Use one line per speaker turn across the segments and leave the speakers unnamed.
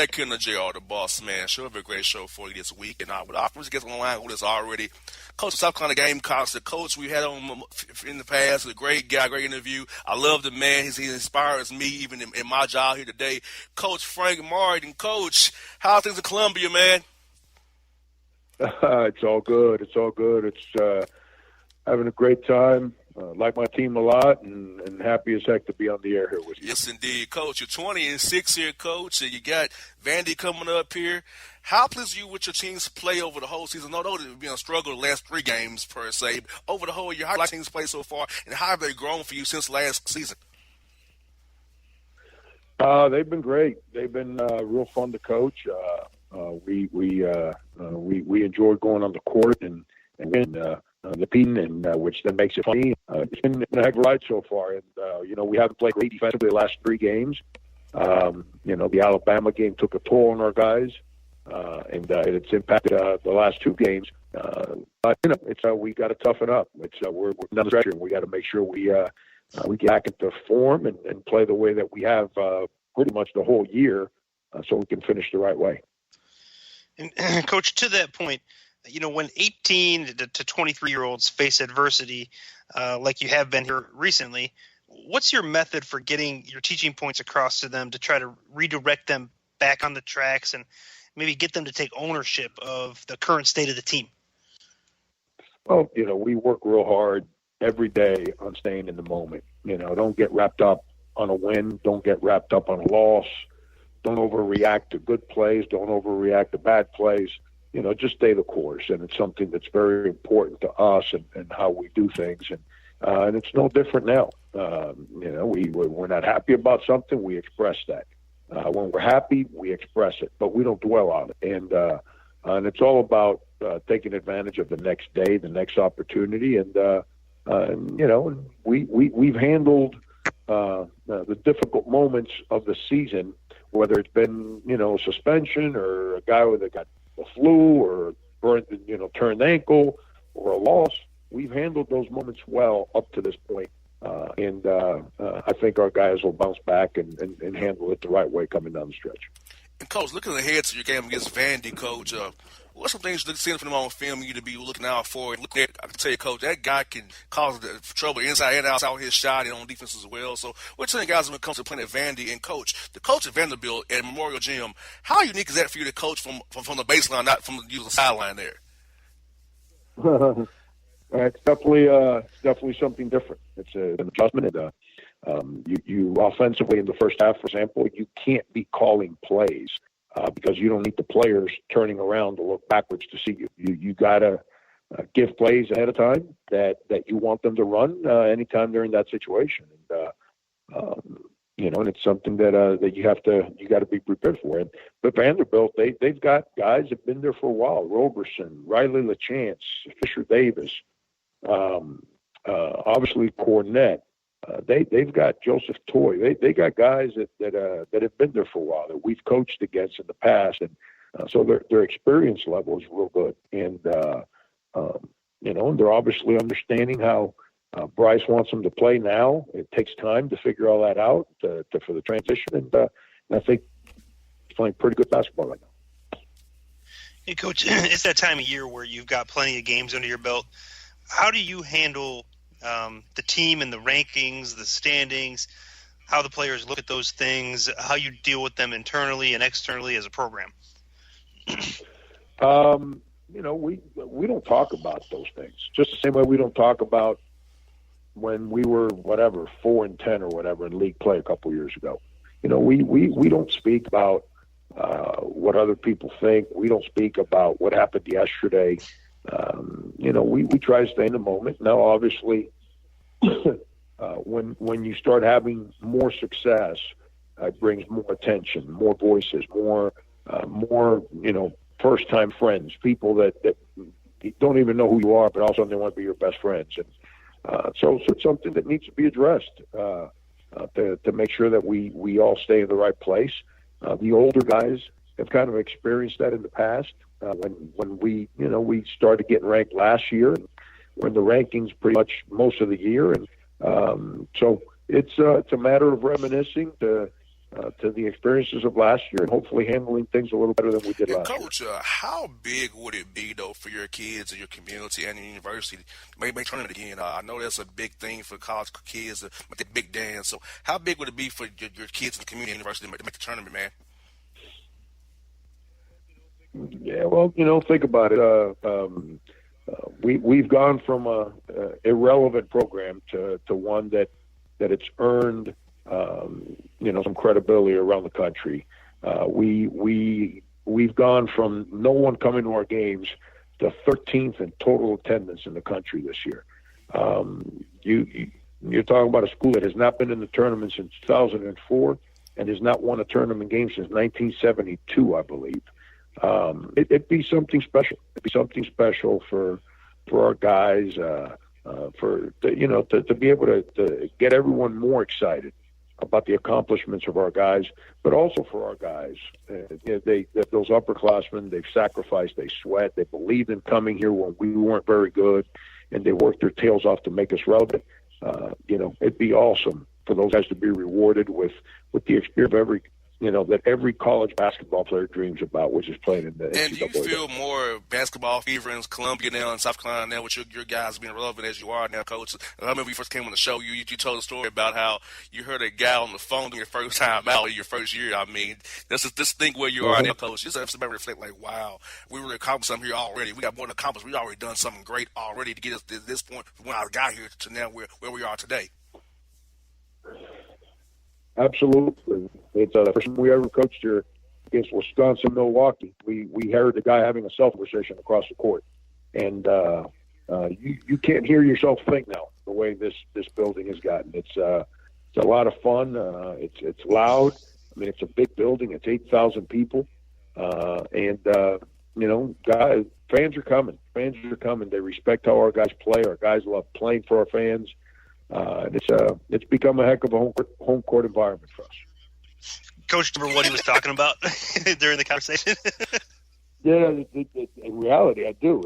back here in the JR, the Bossman Show. A very great show for you this week. And with our first guest on the line with us already, Coach of South Carolina Gamecocks, the coach we had on in the past, a great guy, great interview. I love the man. He inspires me even in my job here today. Coach Frank Martin. Coach, how are things in Columbia, man?
It's all good. It's all good. It's having a great time. Like my team a lot, and happy as heck to be on the air here with you.
Yes, indeed, Coach. You're 20-6 here, Coach, and you got Vandy coming up here. How pleased are you with your team's play over the whole season? Although it's been a struggle the last 3 games per se, over the whole year, how have your team's play so far, and how have they grown for you since last season?
They've been great. They've been real fun to coach. We enjoyed going on the court and the team, and which then makes it funny. It's been a heck of a ride so far, and we haven't played great defensively the last 3 games. The Alabama game took a toll on our guys, and it's impacted the last 2 games. But it's we got to toughen up. We're down the stretch, and we got to make sure we get back into form and play the way that we have pretty much the whole year, so we can finish the right way.
And Coach, to that point, when 18 to 23-year-olds face adversity, like you have been here recently, what's your method for getting your teaching points across to them to try to redirect them back on the tracks and maybe get them to take ownership of the current state of the team?
Well, we work real hard every day on staying in the moment. Don't get wrapped up on a win. Don't get wrapped up on a loss. Don't overreact to good plays. Don't overreact to bad plays. Just stay the course, and it's something that's very important to us and how we do things, and it's no different now. We're not happy about something, we express that. When we're happy, we express it, but we don't dwell on it, and it's all about taking advantage of the next day, the next opportunity, and we've handled the difficult moments of the season, whether it's been suspension or a guy that got a flu or turned ankle or a loss. We've handled those moments well up to this point. And I think our guys will bounce back and handle it the right way coming down the stretch.
And Coach, looking ahead to your game against Vandy, Coach, what's some things you're seeing from them on film you to be looking out for? And looking at, I can tell you, Coach, that guy can cause trouble inside and outside his shot and on defense as well. So we're telling guys when it comes to playing at Vandy and Coach, the coach at Vanderbilt at Memorial Gym, how unique is that for you to coach from the baseline, not from the sideline there?
It's definitely something different. It's an adjustment. And you offensively in the first half, for example, you can't be calling plays because you don't need the players turning around to look backwards to see you. You got to give plays ahead of time that you want them to run anytime they're in that situation. And it's something that you got to be prepared for. But Vanderbilt, they've got guys that've been there for a while: Roberson, Riley LaChance, Fisher Davis, obviously Cornette. They've got Joseph Toy. They got guys that have been there for a while that we've coached against in the past, and so their experience level is real good. And they're obviously understanding how Bryce wants them to play now. It takes time to figure all that out for the transition, and I think he's playing pretty good basketball right now.
Hey, Coach, it's that time of year where you've got plenty of games under your belt. How do you handle the team and the rankings, the standings, how the players look at those things, how you deal with them internally and externally as a program?
We don't talk about those things. Just the same way we don't talk about when we were 4-10 or whatever in league play a couple years ago. We don't speak about what other people think. We don't speak about what happened yesterday. We try to stay in the moment. Now, obviously, when you start having more success, it brings more attention, more voices, more first-time friends, people that don't even know who you are, but also they want to be your best friends. And so it's something that needs to be addressed to make sure that we all stay in the right place. The older guys have kind of experienced that in the past. When we started getting ranked last year, and we're in the rankings pretty much most of the year, and so it's a matter of reminiscing to to the experiences of last year and hopefully handling things a little better than we did last year.
Coach, how big would it be, though, for your kids and your community and your university to make tournament again? I know that's a big thing for college kids to make the big dance. So how big would it be for your kids in the community and university to make the tournament, man?
Yeah, well, think about it. We've gone from a irrelevant program to one that it's earned some credibility around the country. We've gone from no one coming to our games to 13th in total attendance in the country this year. You're talking about a school that has not been in the tournament since 2004 and has not won a tournament game since 1972, I believe. It'd be something special. It'd be something special for our guys, to be able to get everyone more excited about the accomplishments of our guys, but also for our guys. Those upperclassmen, they've sacrificed, they sweat, they believed in coming here when we weren't very good, and they worked their tails off to make us relevant. It'd be awesome for those guys to be rewarded with the experience of that every college basketball player dreams about, which is playing in the NCAA.
And do you feel more basketball fever in Columbia now and South Carolina now with your guys being relevant as you are now, Coach? I remember you first came on the show, you told a story about how you heard a guy on the phone your first time out, your first year. I mean, this thing where you are now, Coach. Just have to reflect like, wow, we really accomplished something here already. We got more than accomplished. We already done something great already to get us to this point from when I got here to now where we are today.
Absolutely. It's the first time we ever coached here against Wisconsin, Milwaukee. We heard the guy having a self-conversation across the court. And you can't hear yourself think now the way this building has gotten. It's a lot of fun. It's loud. I mean, it's a big building. It's 8,000 people. Fans are coming. Fans are coming. They respect how our guys play. Our guys love playing for our fans. It's become a heck of a home court environment for us.
Coach, remember what he was talking about during the conversation?
Yeah, in reality, I do.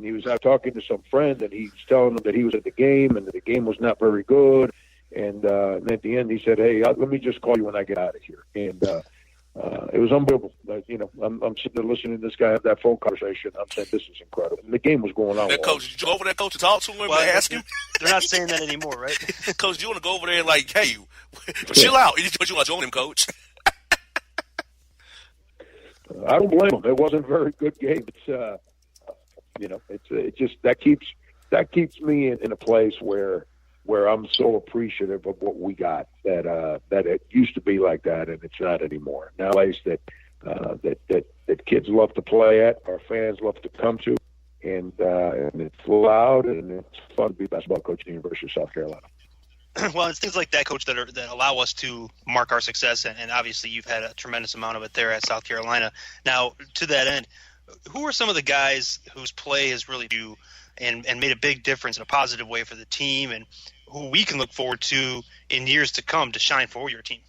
He was out talking to some friend, and he's telling them that he was at the game, and that the game was not very good. And at the end, he said, "Hey, let me just call you when I get out of here." And it was unbelievable. I'm sitting there listening to this guy have that phone conversation. I'm saying, this is incredible. And the game was going on.
Coach, did you go over there, Coach, to talk to him and ask him?
They're not saying that anymore, right?
Coach, do you want to go over there and like, hey, chill out? You want to join him, Coach?
I don't blame him. It wasn't a very good game. It's it just that keeps me in a place where I'm so appreciative of what we got that it used to be like that, and it's not anymore. Now, a place that kids love to play at, our fans love to come to, and it's loud and it's fun to be a basketball coach at the University of South Carolina.
Well, it's things like that, Coach, that allow us to mark our success, and obviously you've had a tremendous amount of it there at South Carolina. Now, to that end, who are some of the guys whose play has really due and made a big difference in a positive way for the team, and who we can look forward to in years to come to shine for your team?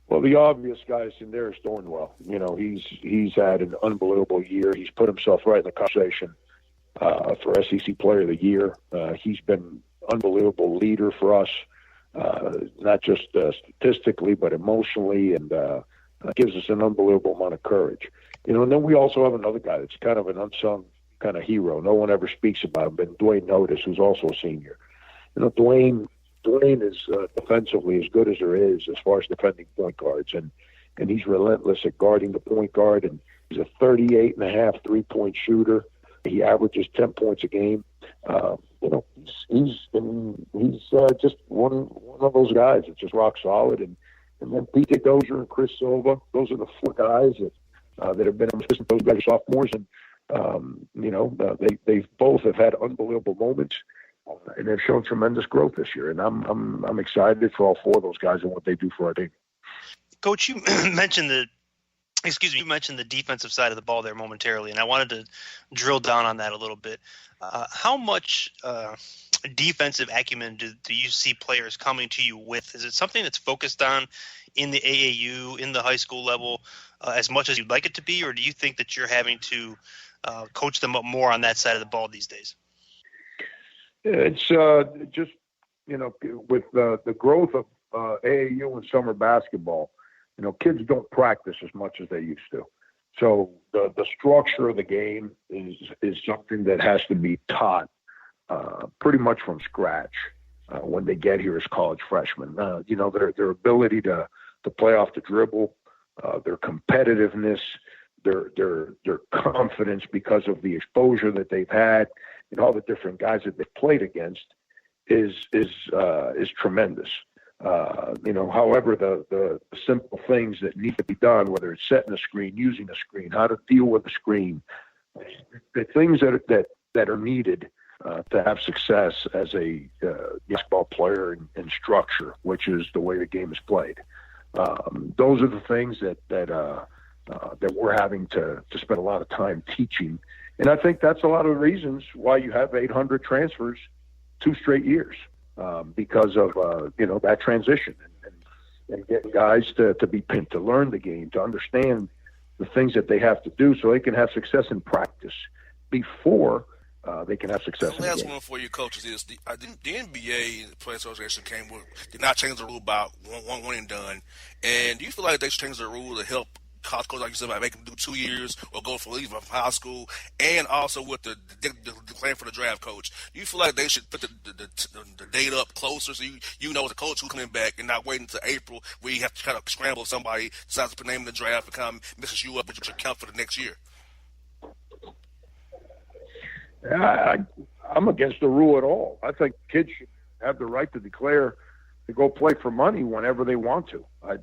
Well, the obvious guys in there is Thornwell. He's had an unbelievable year. He's put himself right in the conversation for SEC Player of the Year. He's been unbelievable leader for us, not just statistically, but emotionally, and gives us an unbelievable amount of courage. And then we also have another guy that's kind of an unsung kind of hero. No one ever speaks about him, but Dwayne Notice, who's also a senior. Dwayne is defensively as good as there is as far as defending point guards, and he's relentless at guarding the point guard, and he's a 38.5 three-point shooter. He averages 10 points a game. He's just one of those guys that's just rock solid. And then Pete Dozier and Chris Silva, those are the four guys that have been assistant. Those guys are sophomores, and they both have had unbelievable moments, and they've shown tremendous growth this year. And I'm excited for all four of those guys and what they do for our team.
Coach, you mentioned the defensive side of the ball there momentarily, and I wanted to drill down on that a little bit. How much defensive acumen do you see players coming to you with? Is it something that's focused on in the AAU, in the high school level, as much as you'd like it to be, or do you think that you're having to coach them up more on that side of the ball these days?
It's just, with the growth AAU and summer basketball, kids don't practice as much as they used to. So the structure of the game is something that has to be taught pretty much from scratch when they get here as college freshmen. Their ability to play off the dribble, their competitiveness, their confidence because of the exposure that they've had and all the different guys that they've played against is tremendous. However, the simple things that need to be done, whether it's setting a screen, using a screen, how to deal with a screen, the things that are needed to have success as a basketball player in structure, which is the way the game is played. Those are the things that we're having to spend a lot of time teaching. And I think that's a lot of the reasons why you have 800 transfers 2 straight years, because of, that transition and getting guys to learn the game, to understand the things that they have to do so they can have success in practice before they can have success.
The last one for you coaches is the NBA Players Association did not change the rule about one and done. And do you feel like they should change the rule to help college coaches, like you said, about make them do 2 years or go for leave from high school, and also with the plan for the draft coach? Do you feel like they should put the date up closer so you know as a coach who's coming back and not waiting until April where you have to kind of scramble if somebody decides to put a name in the draft and kind of messes you up with your count for the next year?
I'm against the rule at all. I think kids should have the right to declare to go play for money whenever they want to. I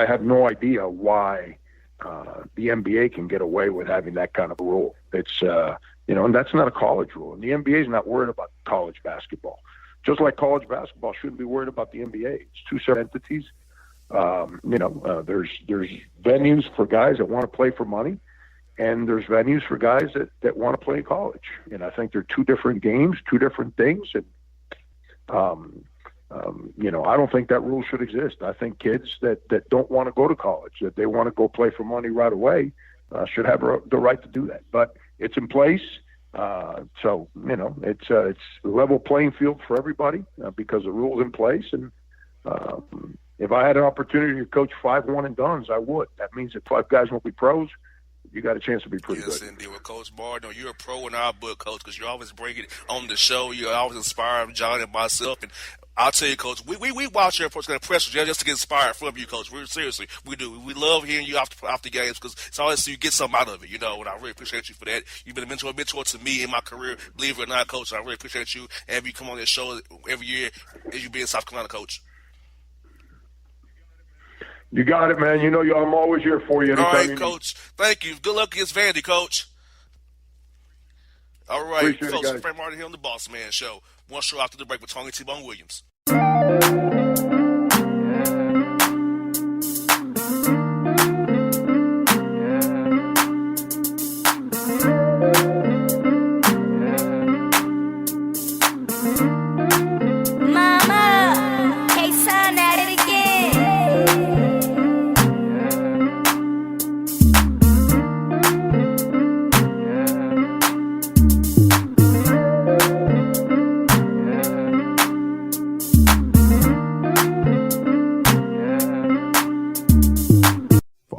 have no idea why the NBA can get away with having that kind of a rule. It's and that's not a college rule. And the NBA is not worried about college basketball. Just like college basketball shouldn't be worried about the NBA. It's 2 separate entities. There's venues for guys that want to play for money, and there's venues for guys that want to play college. And I think they're 2 different games, 2 different things. And, I don't think that rule should exist. I think kids that don't want to go to college, that they want to go play for money right away, should have the right to do that. But it's in place. So it's a level playing field for everybody because the rule's in place. And if I had an opportunity to coach 5 one-and-dones, I would. That means that 5 guys won't be pros. You got a chance to be pretty good.
Yes, indeed. Well, Coach Barr, you're a pro in our book, Coach, because you always bring it on the show. You always inspire John and myself. And I'll tell you, Coach, we watch your press just to get inspired from you, Coach. Seriously, we do. We love hearing you off the games because it's always so you get something out of it, and I really appreciate you for that. You've been a mentor to me in my career, believe it or not, Coach. I really appreciate you and have you come on this show every year as you be in South Carolina, Coach.
You got it, man. I'm always here for you.
All right, Coach. Thank you. Good luck against Vandy, Coach. All right,
appreciate
folks.
Frank
Martin here on the Bossman Show. One show after the break with Tony T-Bone Williams.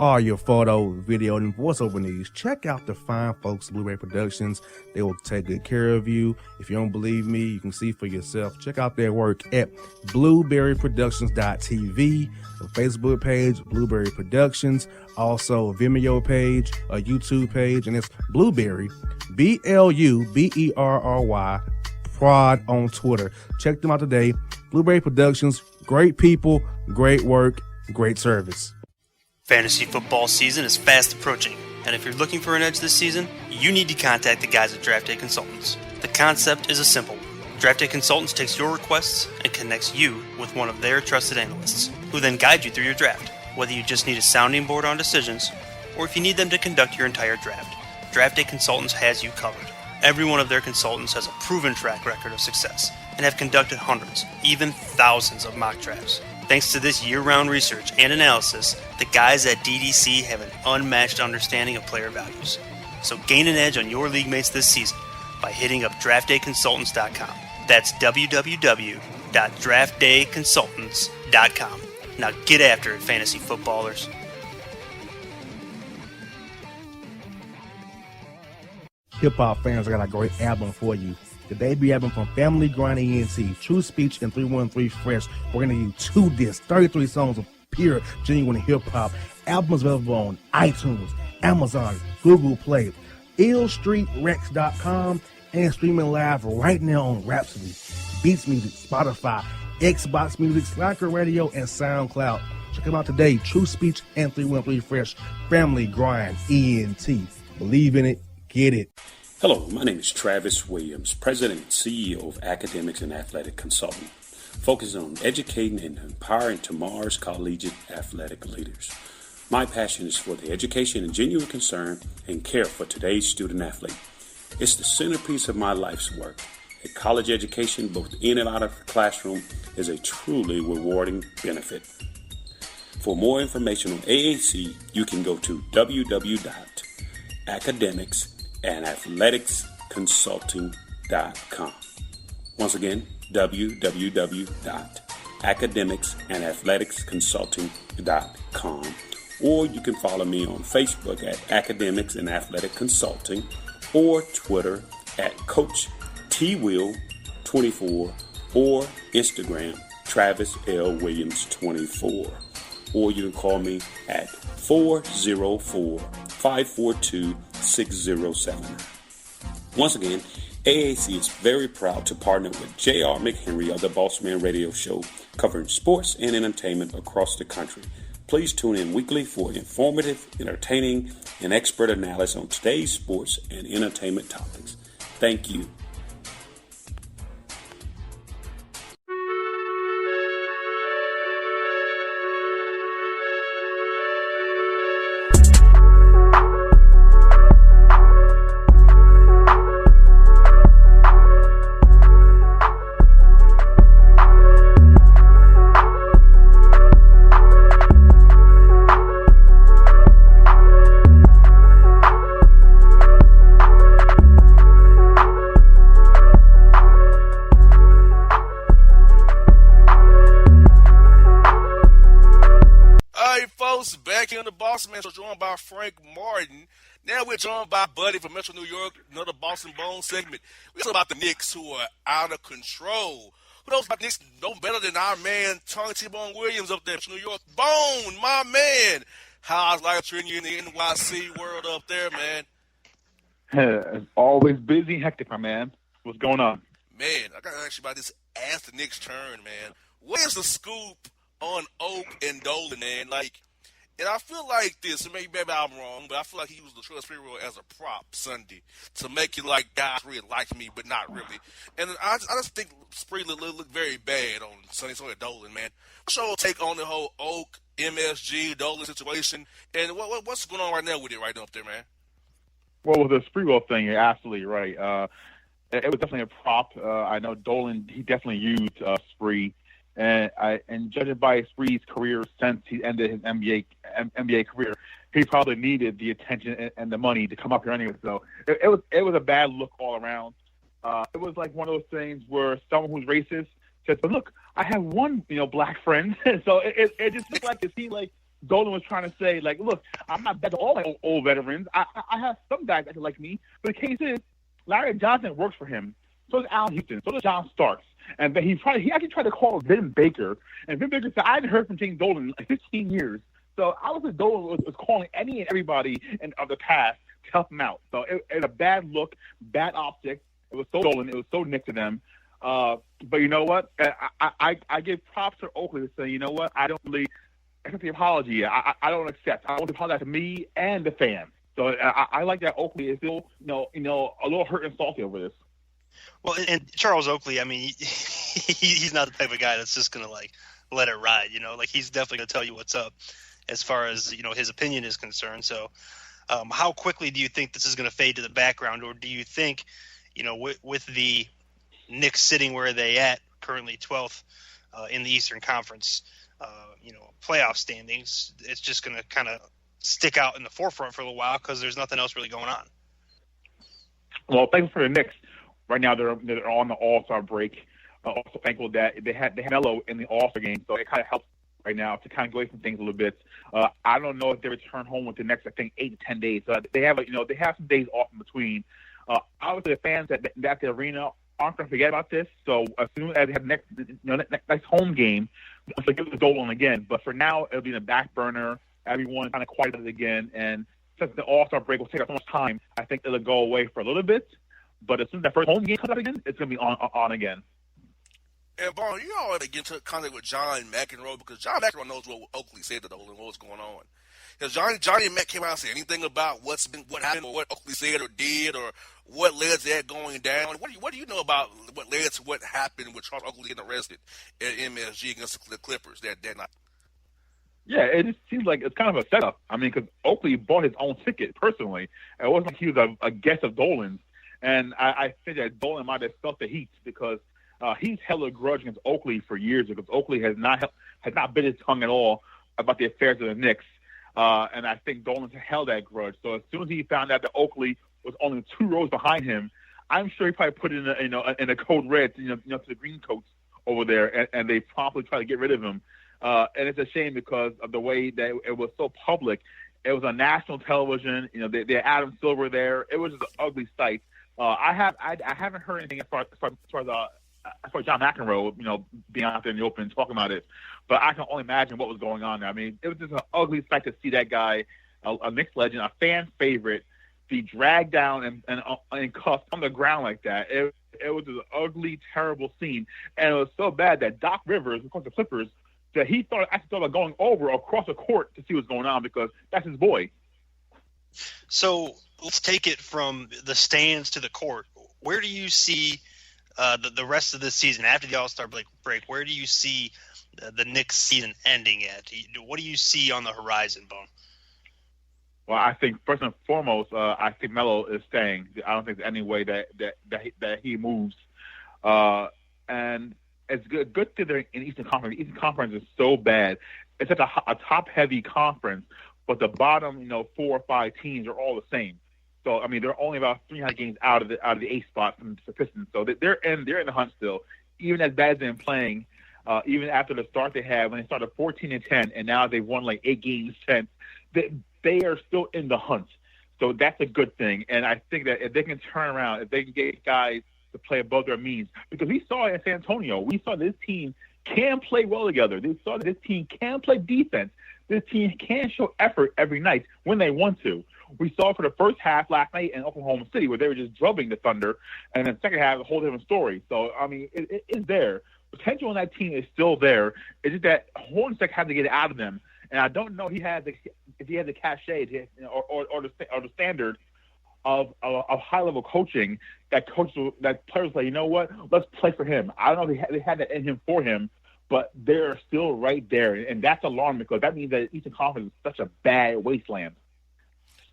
All your photo, video, and voiceover needs, check out the fine folks at Blueberry Productions. They will take good care of you. If you don't believe me, you can see for yourself. Check out their work at blueberryproductions.tv, a Facebook page, Blueberry Productions, also a Vimeo page, a YouTube page, and it's Blueberry, BLUBERRY, Prod on Twitter. Check them out today. Blueberry Productions, great people, great work, great service.
Fantasy football season is fast approaching, and if you're looking for an edge this season, you need to contact the guys at Draft Day Consultants. The concept is a simple one. Draft Day Consultants takes your requests and connects you with one of their trusted analysts, who then guide you through your draft, whether you just need a sounding board on decisions, or if you need them to conduct your entire draft. Draft Day Consultants has you covered. Every one of their consultants has a proven track record of success, and have conducted hundreds, even thousands of mock drafts. Thanks to this year-round research and analysis, the guys at DDC have an unmatched understanding of player values. So gain an edge on your league mates this season by hitting up draftdayconsultants.com. That's www.draftdayconsultants.com. Now get after it, fantasy footballers.
Hip-hop fans, I got a great album for you. The debut album from Family Grind ENT, True Speech and 313 Fresh. We're going to give you 2 discs, 33 songs of pure, genuine hip-hop. Albums available on iTunes, Amazon, Google Play, illstreetrex.com, and streaming live right now on Rhapsody, Beats Music, Spotify, Xbox Music, Slacker Radio, and SoundCloud. Check them out today. True Speech and 313 Fresh. Family Grind ENT. Believe in it. Get it.
Hello, my name is Travis Williams, President and CEO of Academics and Athletic Consulting, focusing on educating and empowering tomorrow's collegiate athletic leaders. My passion is for the education and genuine concern and care for today's student athlete. It's the centerpiece of my life's work. A college education, both in and out of the classroom, is a truly rewarding benefit. For more information on AAC, you can go to www.academicsandathleticsconsulting.com. Once again, www.academicsandathleticsconsulting.com. Or you can follow me on Facebook at Academics and Athletic Consulting, or Twitter at Coach TWill24, or Instagram Travis L. Williams 24. Or you can call me at 404-542-6079. Once again, AAC is very proud to partner with J.R. McHenry of the Bossman Radio Show, covering sports and entertainment across the country. Please tune in weekly for informative, entertaining, and expert analysis on today's sports and entertainment topics. Thank you.
Back in the Bossman Show, joined by Frank Martin. Now we're joined by Buddy from Metro New York, another Boston Bone segment. We're talking about the Knicks who are out of control. Who knows about the Knicks no better than our man, Tony T-Bone Williams up there in New York. Bone, my man. How's life treating you in the NYC world up there, man?
Always busy, hectic, my man. What's going on?
Man, I got to ask you about this as the Knicks turn, man. What is the scoop on Oak and Dolan, man? And I feel like this, and maybe I'm wrong, but I feel like he was the trust hero as a prop Sunday to make it like guys really like me, but not really. And I just think Spree looked very bad on Sunday, so did Dolan, man. What's your take on the whole Oak, MSG, Dolan situation, and what's going on right now with it right up there, man?
Well, with the Spreewell thing, you're absolutely right. It was definitely a prop. I know Dolan, he definitely used Spree. And judging by Spree's career since he ended his NBA career, he probably needed the attention and the money to come up here anyway. So it was a bad look all around. It was like one of those things where someone who's racist says, "But look, I have one black friend." So it just looked like it seemed like Dolan was trying to say, like, "Look, I'm not bad to all my old veterans. I have some guys that like me." But the case is, Larry Johnson works for him. So does Allen Houston. So does John Starks. And then he actually tried to call Vin Baker, and Vin Baker said, "I hadn't heard from James Dolan in like 15 years." So I was Dolan was calling any and everybody of the past to help him out. So it was a bad look, bad optics. It was so Dolan, it was so Nick to them. But you know what? I give props to Oakley to say, you know what? I don't really accept the apology. I don't accept. I want to apologize to me and the fans. So I like that Oakley is still a little hurt and salty over this.
Well, and Charles Oakley, I mean, he's not the type of guy that's just going to, let it ride, he's definitely going to tell you what's up as far as, his opinion is concerned. So how quickly do you think this is going to fade to the background, or do you think, with the Knicks sitting where they at, currently 12th in the Eastern Conference, playoff standings, it's just going to kind of stick out in the forefront for a little while because there's nothing else really going on?
Well, thanks for the Knicks. right now they're on the All-Star break. Also thankful that they had Melo in the All-Star game, so it kind of helps right now to kind of go away from things a little bit. I don't know if they return home with the next, I think, 8 to 10 days. They have they have some days off in between. Obviously, the fans at the arena aren't going to forget about this. So as soon as they have next home game, they'll give the Dolan again. But for now, it'll be in the back burner. Everyone kind of quieted again, and since the All-Star break will take up so much time, I think it'll go away for a little bit. But as soon as that first home game comes up again, it's going to be on again.
And Bone, you already get into contact with John McEnroe because John McEnroe knows what Oakley said to Dolan, what's going on. Has Johnny and Mac came out and said anything about what happened or what Oakley said or did or what led to that going down? What do you know about what led to what happened with Charles Oakley getting arrested at MSG against the Clippers that night?
Yeah, it just seems like it's kind of a setup. I mean, because Oakley bought his own ticket personally. It wasn't like he was a guest of Dolan's. And I think that Dolan might have felt the heat because he's held a grudge against Oakley for years because Oakley has not bit his tongue at all about the affairs of the Knicks. And I think Dolan held that grudge. So as soon as he found out that Oakley was only 2 rows behind him, I'm sure he probably put it in a code red to the green coats over there, and they promptly tried to get rid of him. And it's a shame because of the way that it was so public. It was on national television. They had Adam Silver there. It was just an ugly sight. I haven't heard anything as far as John McEnroe, being out there in the open talking about it. But I can only imagine what was going on there. I mean, it was just an ugly sight to see that guy, a Knicks legend, a fan favorite, be dragged down and cuffed on the ground like that. It was an ugly, terrible scene. And it was so bad that Doc Rivers, of course, the Clippers, that he thought about going over across the court to see what's going on because that's his boy.
So let's take it from the stands to the court. Where do you see the rest of this season after the All-Star break? Where do you see the Knicks season ending at? What do you see on the horizon, Bone?
Well, I think first and foremost, I think Melo is staying. I don't think there's any way that he moves. And it's good that they're in Eastern Conference. The Eastern Conference is so bad. It's such a top-heavy conference, but the bottom, 4 or 5 teams are all the same. So I mean, they're only about 300 games out of the 8th spot from the Pistons. So they're in the hunt still, even as bad as they're playing. Even after the start they had when they started 14-10, and now they've won like 8 games since. They are still in the hunt. So that's a good thing. And I think that if they can turn around, if they can get guys to play above their means, because we saw it in San Antonio, we saw this team can play well together. We saw that this team can play defense. This team can show effort every night when they want to. We saw for the first half last night in Oklahoma City where they were just drubbing the Thunder, and then the second half, a whole different story. So, I mean, it is there. Potential on that team is still there. It's just that Hornacek had to get it out of them. And I don't know if he had the cachet or the standard of high-level coaching that players say, you know what, let's play for him. I don't know if they had that in him for him, but they're still right there. And that's alarming because that means that Eastern Conference is such a bad wasteland.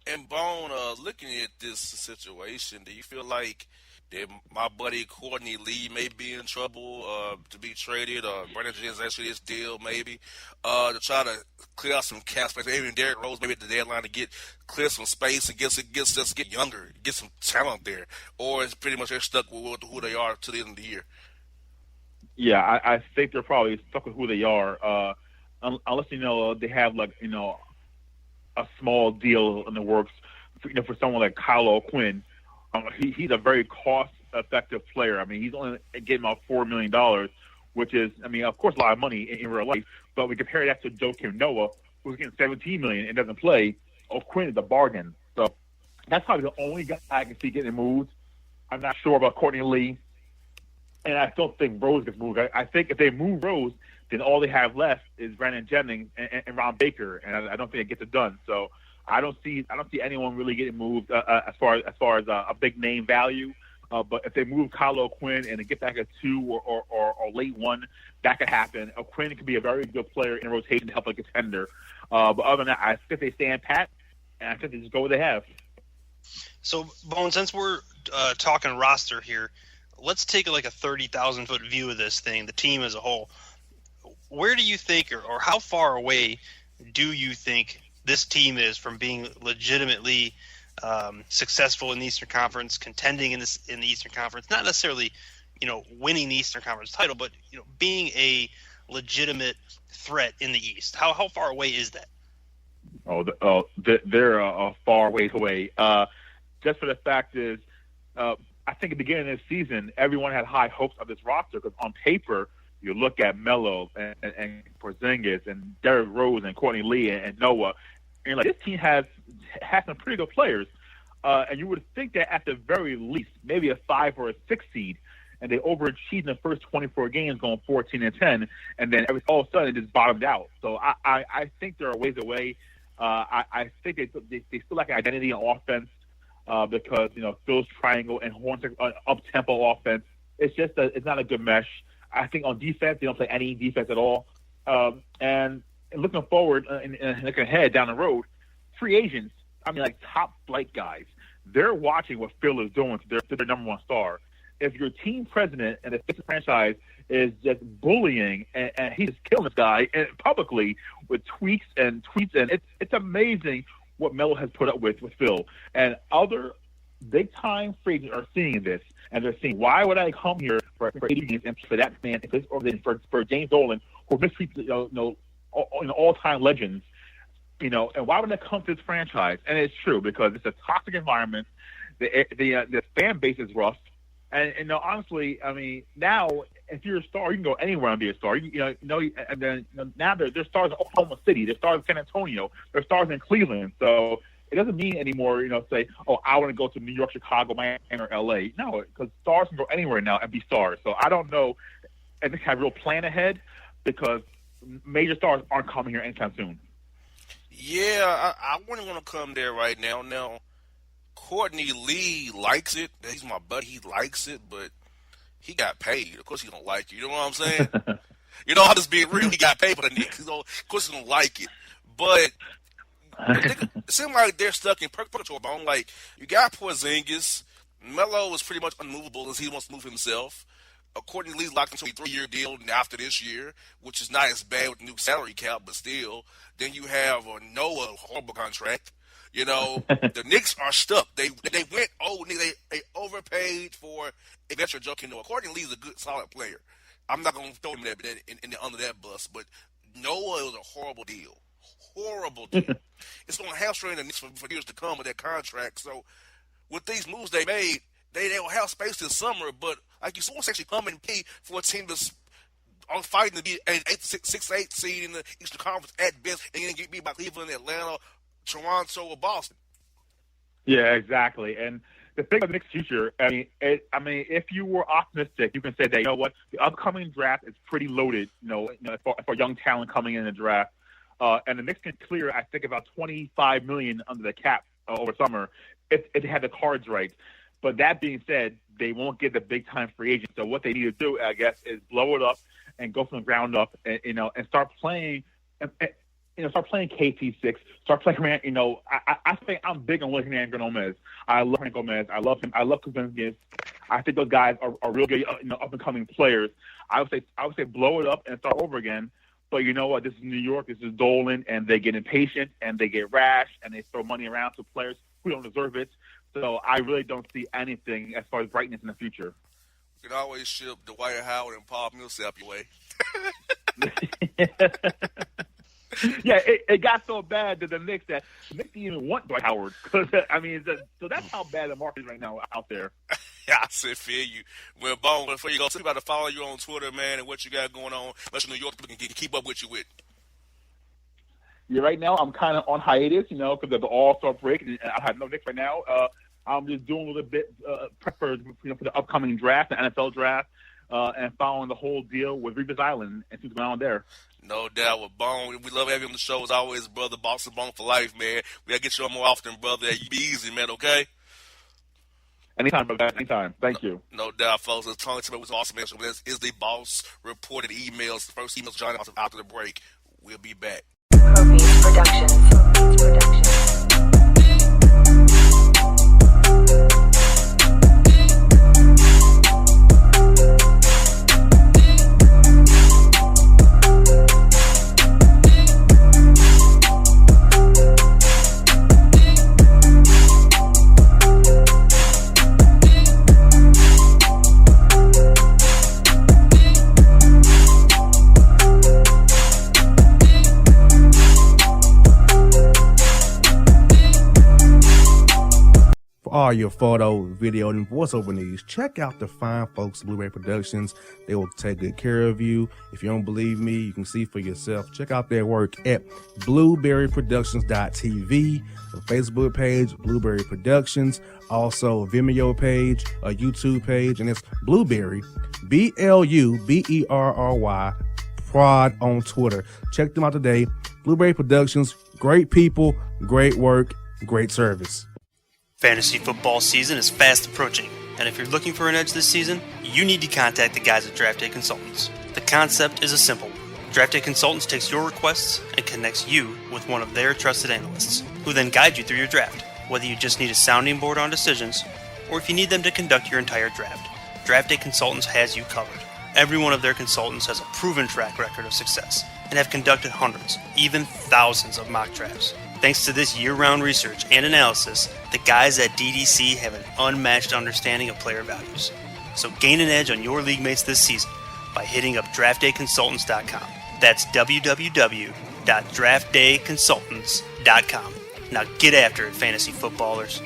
And Bone, looking at this situation, do you feel like that my buddy Courtney Lee may be in trouble to be traded, or Brandon Jennings actually this deal maybe, to try to clear out some cap space? Maybe Derrick Rose maybe at the deadline to clear some space and get younger, get some talent there, or it's pretty much they're stuck with who they are to the end of the year.
Yeah, I think they're probably stuck with who they are, unless they have a small deal in the works for someone like Kyle O'Quinn. He's a very cost-effective player. I mean, he's only getting about $4 million, which is, I mean, of course, a lot of money in real life. But we compare that to Joakim Noah, who's getting $17 million and doesn't play. O'Quinn is a bargain. So that's probably the only guy I can see getting moved. I'm not sure about Courtney Lee, and I don't think Rose gets moved. I think if they move Rose, then all they have left is Brandon Jennings and Ron Baker, and I don't think it gets it done. So I don't see anyone really getting moved as far as a big name value. But if they move Kyle O'Quinn and they get back a 2 or late 1, that could happen. O'Quinn could be a very good player in rotation to help a contender. But other than that, I think they stand pat, and I think they just go where they have.
So, Bone, since we're talking roster here, let's take like a 30,000-foot view of this thing, the team as a whole. Where do you think, or how far away do you think this team is from being legitimately successful in the Eastern Conference, contending in the Eastern Conference, not necessarily, winning the Eastern Conference title, but being a legitimate threat in the East. How far away is that?
They're a far ways away. Just for the fact is, I think at the beginning of this season, everyone had high hopes of this roster because on paper, you look at Melo and Porzingis and Derrick Rose and Courtney Lee and Noah, and you're like, this team has some pretty good players. And you would think that at the very least, maybe a 5 or a 6 seed, and they overachieved in the first 24 games, going 14-10, and then all of a sudden it just bottomed out. So I think they're a ways away. I think they still lack an identity on offense because Phil's triangle and Horn's up-tempo offense. It's not a good mesh. I think on defense they don't play any defense at all. And looking forward and looking ahead down the road, free agents, like top flight guys, they're watching what Phil is doing to their number one star. If your team president and the franchise is just bullying and he's killing this guy publicly with tweets, and it's amazing what Melo has put up with Phil. And other big time free agents are seeing this, and they're saying, why would I come here for 80 games and for that man, for James Dolan, who mistreats all time legends, and why would I come to this franchise? And it's true because it's a toxic environment. The fan base is rough. And honestly, now if you're a star, you can go anywhere and be a star. And then now they're stars in Oklahoma City, they're stars in San Antonio, they're stars in Cleveland. So it doesn't mean anymore, say, oh, I want to go to New York, Chicago, Miami, or LA. No, because stars can go anywhere now and be stars. So I don't know, and they have a real plan ahead because major stars aren't coming here anytime soon.
Yeah, I wouldn't want to come there right now. Now, Courtney Lee likes it. He's my buddy. He likes it, but he got paid. Of course he don't like it. You know what I'm saying? I'm just being real. He got paid for the Knicks. Of course he don't like it. But it seems like they're stuck in purgatory. Like, you got Porzingis. Melo is pretty much unmovable as he wants to move himself. Courtney Lee's locked into a 3-year deal after this year, which is not as bad with the new salary cap, but still. Then you have Noah, horrible contract. The Knicks are stuck. They went they overpaid for a veteran Joakim Noah. Courtney Lee's a good, solid player. I'm not going to throw him under that bus, but Noah was a horrible deal. Horrible deal. It's going to hamstring the Knicks for years to come with that contract. So with these moves they made, they'll have space this summer, but like you said, someone's actually come and pay for a team that's on fighting to be an 6-8 seed in the Eastern Conference at best, and then get beat by Cleveland, Atlanta, Toronto, or Boston.
Yeah, exactly. And the thing about the Knicks' future, if you were optimistic, you can say that, the upcoming draft is pretty loaded, for young talent coming in the draft. And the Knicks can clear, I think, about $25 million under the cap over summer if they had the cards right. But that being said, they won't get the big-time free agent. So what they need to do, I guess, is blow it up and go from the ground up, and start playing. Start playing KT6. Start playing. I think I'm big on William Gomez. I love Hernán Gomez. I love him. I love Kuzinskis. I think those guys are real good, up and coming players. I would say blow it up and start over again. But you know what? This is New York. This is Dolan, and they get impatient and they get rash and they throw money around to players who don't deserve it. So I really don't see anything as far as brightness in the future.
You can always ship Dwight Howard and Paul Millsap your way.
Yeah, it got so bad that the Knicks didn't even want Dwight Howard. So that's how bad the market is right now out there.
Yeah, I said, feel you. Well, Bone, before you go, tell me about to follow you on Twitter, man, and what you got going on. Let New York can keep up with you with.
Yeah, right now I'm kind of on hiatus, because of the All-Star break, and I have no Knicks right now. I'm just doing a little bit prep for the upcoming draft, the NFL draft, and following the whole deal with Revis Island and what's going on there.
No doubt with Bone. We love having you on the show as always, brother. Bossman Bone for life, man. We got to get you on more often, brother. You be easy, man, okay?
Anytime, brother. Anytime. Thank you.
No doubt, folks. It's Tony Smith with Bossman Show. This is the Boss reported emails. The first emails joining us after the break. We'll be back. Productions.
all your photo, video, and voiceover needs, check out the fine folks at Blueberry Productions. They will take good care of you. If you don't believe me, you can see for yourself. Check out their work at blueberryproductions.tv, the Facebook page, Blueberry Productions, also a Vimeo page, a YouTube page, and it's Blueberry, BLUBERRY, Prod on Twitter. Check them out today. Blueberry Productions, great people, great work, great service.
Fantasy football season is fast approaching, and if you're looking for an edge this season, you need to contact the guys at Draft Day Consultants. The concept is a simple one. Draft Day Consultants takes your requests and connects you with one of their trusted analysts, who then guide you through your draft. Whether you just need a sounding board on decisions, or if you need them to conduct your entire draft, Draft Day Consultants has you covered. Every one of their consultants has a proven track record of success, and have conducted hundreds, even thousands of mock drafts. Thanks to this year-round research and analysis, the guys at DDC have an unmatched understanding of player values. So gain an edge on your league mates this season by hitting up draftdayconsultants.com. That's www.draftdayconsultants.com. Now get after it, fantasy footballers.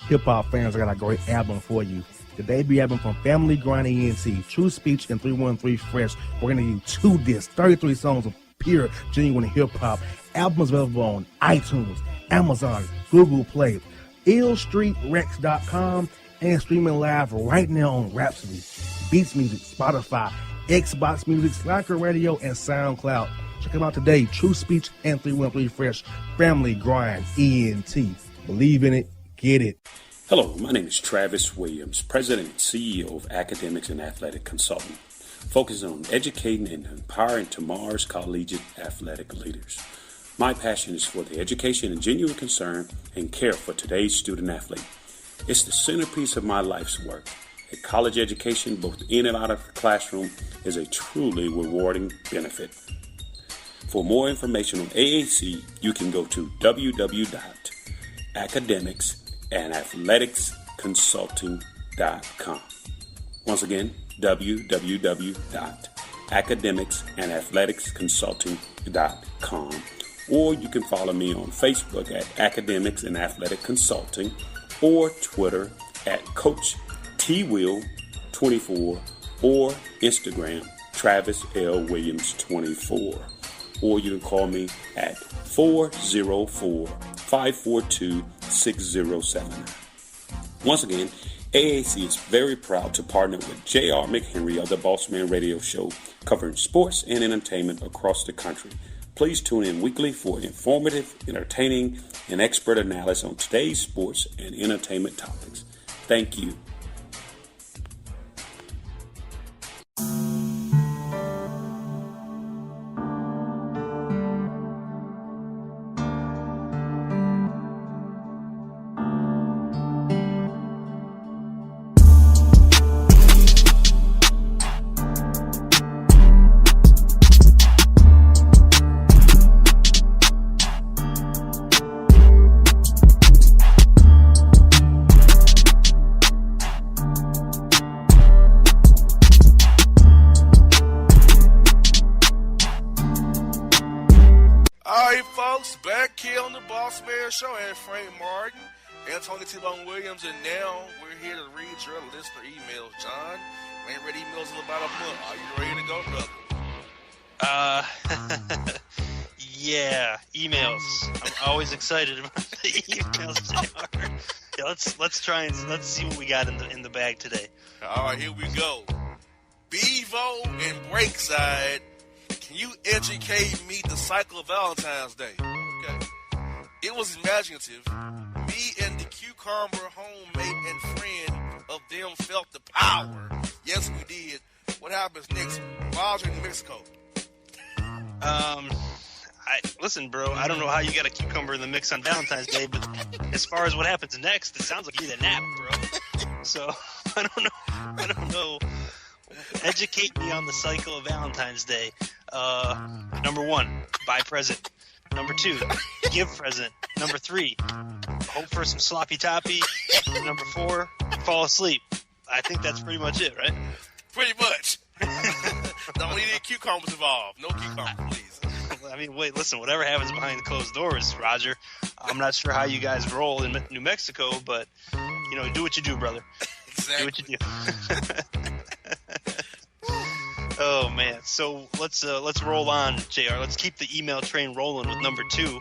Hip-hop fans, I got a great album for you. The debut album from Family Grind ENT, True Speech and 313 Fresh. We're going to give you 2 discs, 33 songs of pure, genuine hip-hop. Album is available on iTunes, Amazon, Google Play, illstreetrex.com, and streaming live right now on Rhapsody, Beats Music, Spotify, Xbox Music, Slacker Radio, and SoundCloud. Check them out today. True Speech and 313 Fresh. Family Grind ENT. Believe in it. Get it.
Hello, my name is Travis Williams, President and CEO of Academics and Athletic Consulting, focusing on educating and empowering tomorrow's collegiate athletic leaders. My passion is for the education and genuine concern and care for today's student athlete. It's the centerpiece of my life's work. A college education, both in and out of the classroom, is a truly rewarding benefit. For more information on AAC, you can go to www.academicsandathleticsconsulting.com. Once again, www.academicsandathleticsconsulting.com. Or you can follow me on Facebook at Academics and Athletic Consulting, or Twitter at Coach TWill24, or Instagram Travis L. Williams 24. Or you can call me at 404-542-6079. Once again, AAC is very proud to partner with J.R. McHenry of the Bossman Radio Show, covering sports and entertainment across the country. Please tune in weekly for informative, entertaining, and expert analysis on today's sports and entertainment topics. Thank you.
Bossman Show and Frank Martin and Tony T. Long Williams, and now we're here to read your listener emails. John, we ain't read emails in about a month. Are you ready to go, brother?
Yeah, emails. I'm always excited about the emails. Yeah, let's try and let's see what we got in the bag today.
All right, here we go. Bevo and Breakside, can you educate me the cycle of Valentine's Day? Okay. It was imaginative. Me and the cucumber homemate and friend of them felt the power. Yes, we did. What happens next? While in Mexico.
Listen, bro, I don't know how you got a cucumber in the mix on Valentine's Day, but as far as what happens next, it sounds like you need a nap, bro. So, I don't know. Educate me on the cycle of Valentine's Day. Number 1, buy present. Number 2, give present. Number 3, hope for some sloppy toppy. Number 4, fall asleep. I think that's pretty much it, right?
Pretty much. Don't need any cucumbers involved. No cucumbers, please.
I mean, wait, listen, whatever happens behind closed doors, Roger, I'm not sure how you guys roll in New Mexico, but, do what you do, brother.
Exactly.
Do what you do. Oh, man. So let's roll on, JR. Let's keep the email train rolling with number 2.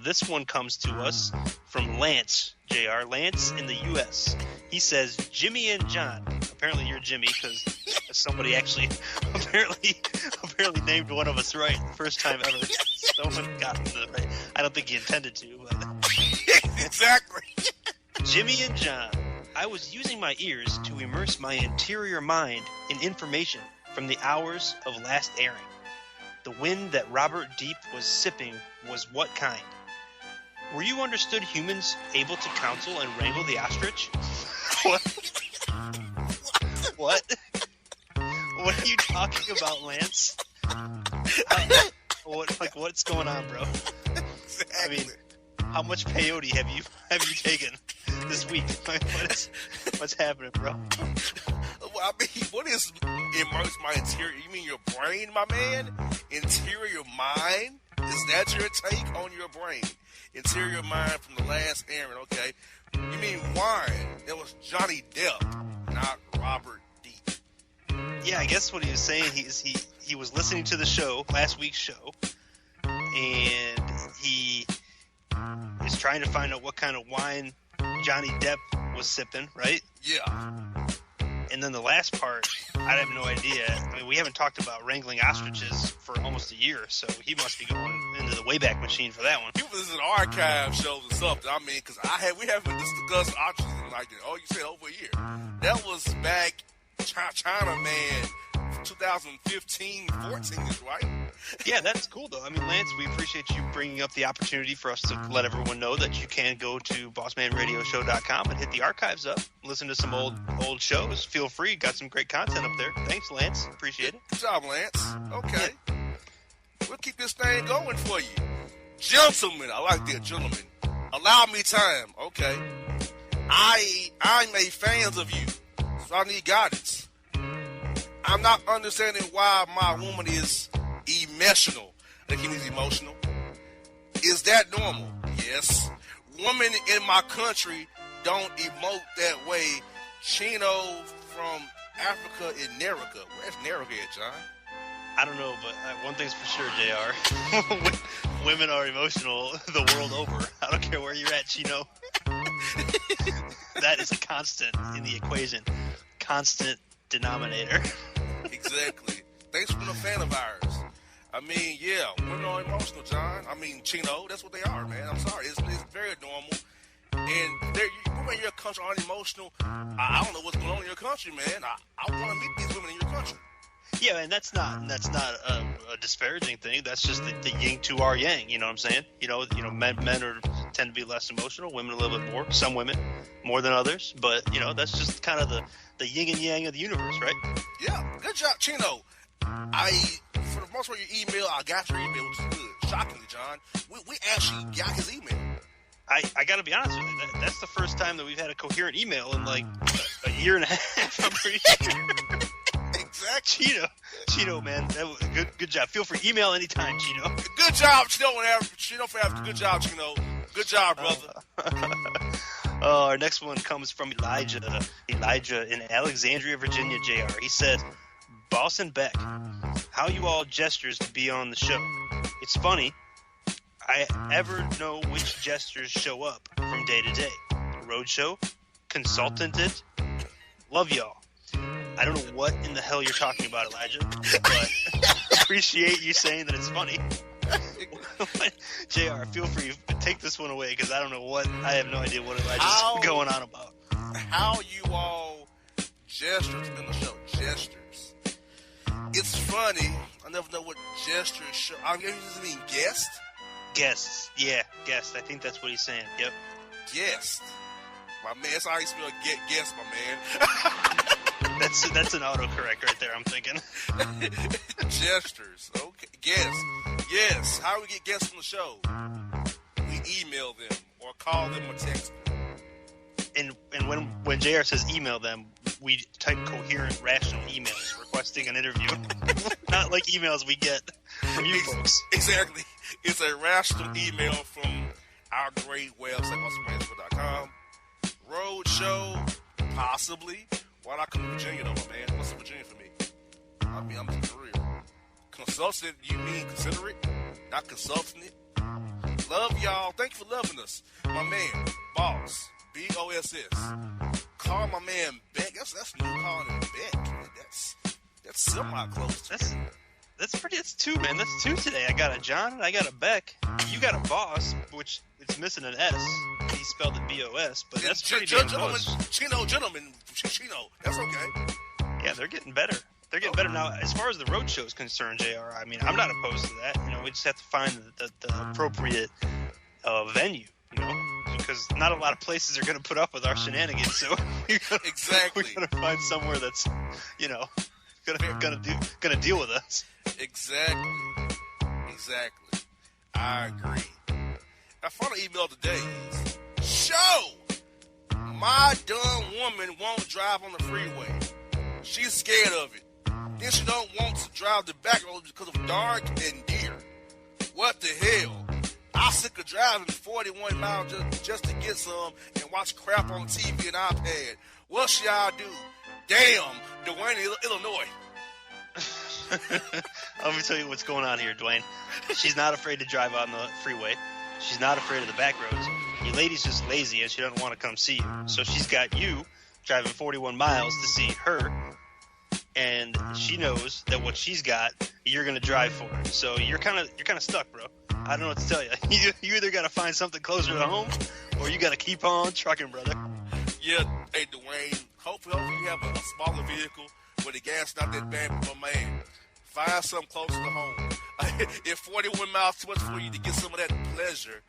This one comes to us from Lance, JR. Lance in the U.S. He says, Jimmy and John. Apparently you're Jimmy because somebody actually apparently named one of us right the first time ever. Someone got it right. I don't think he intended to. But
Exactly.
Jimmy and John. I was using my ears to immerse my interior mind in information from the hours of last airing. The wind that Robert Deep was sipping was what kind? Were you understood humans able to counsel and wrangle the ostrich? What? What are you talking about, Lance? What's going on, bro?
Exactly.
I mean, how much peyote have you taken this week? What's happening, bro?
Well, I mean, what is immerse my interior? You mean your brain, my man? Interior mind? Is that your take on your brain? Interior mind from the last airing, okay? You mean wine? That was Johnny Depp, not Robert Deep.
Yeah, I guess what he was saying, he was listening to the show, last week's show, and he is trying to find out what kind of wine Johnny Depp was sipping, right?
Yeah.
And then the last part, I have no idea. I mean, we haven't talked about wrangling ostriches for almost a year, so he must be going into the Wayback Machine for that one.
You was in archive shows or something. I mean, because we haven't discussed options in like, you said over a year. That was back China Man 2015-14, right?
Yeah, that's cool, though. I mean, Lance, we appreciate you bringing up the opportunity for us to let everyone know that you can go to bossmanradioshow.com and hit the archives up, listen to some old shows. Feel free. Got some great content up there. Thanks, Lance. Appreciate it.
Good job, Lance. Okay. We'll keep this thing going for you. Gentlemen, I like that, gentlemen. Allow me time. Okay. I'm a fan of you, so I need guidance. I'm not understanding why my woman is emotional. I think he means emotional. Is that normal? Yes. Women in my country don't emote that way. Chino from Africa in Nerica. Where's Nerica at, John?
I don't know, but one thing's for sure, JR. Women are emotional the world over. I don't care where you're at, Chino. That is a constant in the equation. Constant denominator.
Exactly. Thanks for being a fan of ours. I mean, yeah, women are emotional, John. I mean, Chino, that's what they are, man. I'm sorry. It's very normal. And women in your country aren't emotional. I don't know what's going on in your country, man. I want to meet these women in your country.
Yeah, and that's not a disparaging thing. That's just the yin to our yang. You know what I'm saying? Men tend to be less emotional. Women a little bit more. Some women more than others. But that's just kind of the yin and yang of the universe, right?
Yeah, good job, Chino. For the most part, your email, I got your email, which is good. Shockingly, John, we actually got his email.
I got to be honest with you. That's the first time that we've had a coherent email in like a year and a half. I'm pretty sure. Exactly. Chino, man, that was good job. Feel free, email anytime, Chino. Good job,
Chino. Good job, Chino. Good job, brother.
Our next one comes from Elijah. Elijah in Alexandria, Virginia, JR. He said, Boss and Beck, how you all gestures to be on the show. It's funny. I ever know which gestures show up from day to day. Roadshow, consultanted, love y'all. I don't know what in the hell you're talking about, Elijah, but appreciate you saying that it's funny. JR, feel free to take this one away because I have no idea what Elijah's going on about.
How you all gestures in the show, gestures. It's funny. I never know what gestures show. I guess you mean guest?
Guests. Yeah, guest. I think that's what he's saying. Yep.
Guest. My man, that's how you spell guest, my man.
That's an autocorrect right there, I'm thinking.
Gestures. Okay. Guests. Yes. How do we get guests on the show? We email them or call them or text them.
And when JR says email them, we type coherent, rational emails requesting an interview. Not like emails we get from you folks.
Exactly. It's a rational email from our great website, BossmanShow.com. Road show, possibly. Why not come to Virginia, though, my man? What's in Virginia for me? I mean, I'm for real. Consultant, you mean consider it? Not consulting it? Love y'all. Thank you for loving us. My man, Boss, B-O-S-S. Call my man Beck. That's new calling him Beck. That's semi-close to me.
That's two, man. That's two today. I got a John and I got a Beck. You got a Boss, which it's missing an S. He spelled it B-O-S, but that's pretty damn close.
Gentleman, Chino. That's okay.
Yeah, they're getting better. They're getting better now. As far as the road show is concerned, JR, I mean, I'm not opposed to that. You know, we just have to find the appropriate venue, you know, because not a lot of places are going to put up with our shenanigans. So we got to find somewhere that's, you know, gonna deal with us.
Exactly. I agree. I found an email today. Show! My dumb woman won't drive on the freeway. She's scared of it. Then she don't want to drive the back roads because of dark and deer. What the hell? I'm sick of driving 41 miles just to get some and watch crap on TV and iPad. What should I do? Damn, Dwayne, Illinois.
Let me tell you what's going on here, Dwayne. She's not afraid to drive on the freeway. She's not afraid of the back roads. Your lady's just lazy and she doesn't want to come see you. So she's got you driving 41 miles to see her, and she knows that what she's got, you're going to drive for her. So you're kind of stuck, bro. I don't know what to tell you. You either got to find something closer to home, or you got to keep on trucking, brother.
Yeah, hey, Dwayne, hopefully you have a smaller vehicle where the gas not that bad, but my man, find something closer to home. If 41 miles too much for you to get some of that pleasure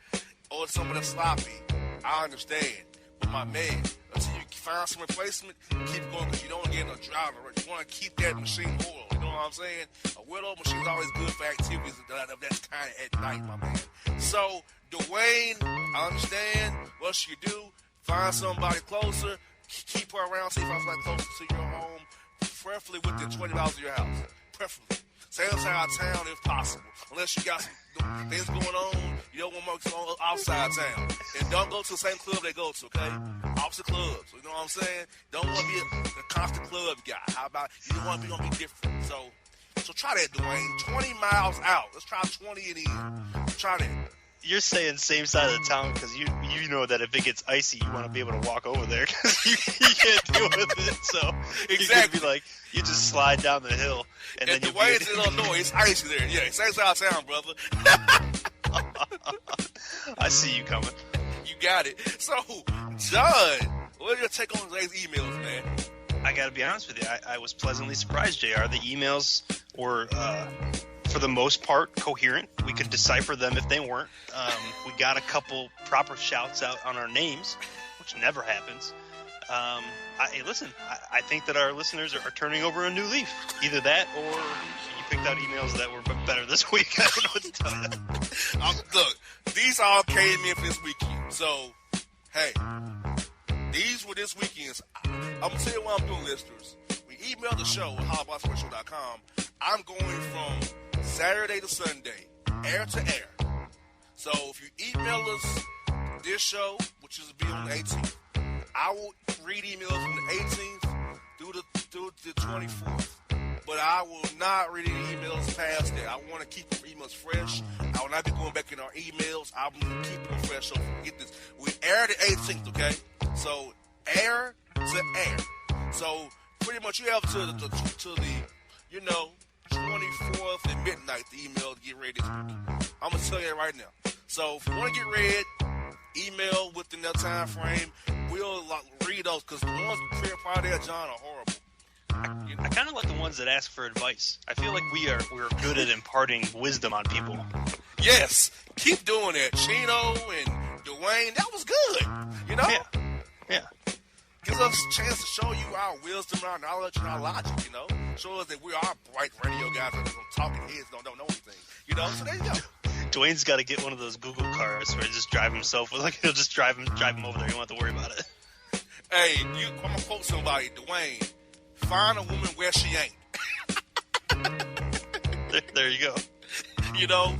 or some of that sloppy, I understand. But my man, until you find some replacement, keep going, because you don't get no driving. You want to keep that machine oiled. You know what I'm saying? A well-oiled machine is always good for activities of that kind at night, my man. So, Dwayne, I understand. What should you do? Find somebody closer. Keep her around. See if I find closer to your home. Preferably within 20 miles of your house. Preferably. Same side of town if possible. Unless you got some things going on, you don't want to go outside town. And don't go to the same club they go to, okay? Opposite clubs. You know what I'm saying? Don't want to be a constant club guy. How about you want to be different? So try that, Dwayne. 20 miles out. Let's try 20 and in. Try that.
You're saying same side of the town because you know that if it gets icy, you want to be able to walk over there because you can't deal with it. So
exactly,
be like you just slide down the hill, and then
the way it's in Illinois, it's icy there. Yeah, same side of town, brother.
I see you coming.
You got it. So, John, what are your take on today's emails, man?
I got to be honest with you. I was pleasantly surprised, JR. The emails were, for the most part, coherent. We could decipher them if they weren't. We got a couple proper shouts out on our names, which never happens. Hey, listen, I think that our listeners are turning over a new leaf. Either that or you picked out emails that were better this week. I don't know what to tell you.
Look, these all came in for this weekend. So, hey, these were this weekend's. I'm going to tell you what I'm doing, listeners. We emailed the show at hollabosmanshow.com. I'm going from Saturday to Sunday, air to air. So if you email us this show, which is be on the 18th, I will read emails from the 18th through the 24th. But I will not read any emails past that. I want to keep the emails fresh. I will not be going back in our emails. I'm keeping them fresh. So get this. We air the 18th, okay? So air to air. So pretty much you have to the 24th at midnight the email to get ready this week. I'm going to tell you right now. So if you want to get read, email within that time frame. We'll read those because the ones prior to that, John, are horrible.
I kind of like the ones that ask for advice. I feel like we're good at imparting wisdom on people.
Yes, keep doing that. Chino and Dwayne, that was good. You know?
Yeah.
Gives us a chance to show you our wisdom, our knowledge, and our logic, you know? Show us that we are bright radio guys that talking heads don't know anything. You know? So there you go.
Dwayne's got to get one of those Google cars where he just drive himself. Like he'll just drive him over there. You don't have to worry about it.
Hey, I'm gonna quote somebody, Dwayne. Find a woman where she ain't.
There you go.
You know,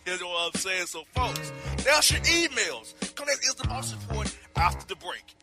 here's what I'm saying. So, folks, that's your emails. Come next is the Boss Report after the break.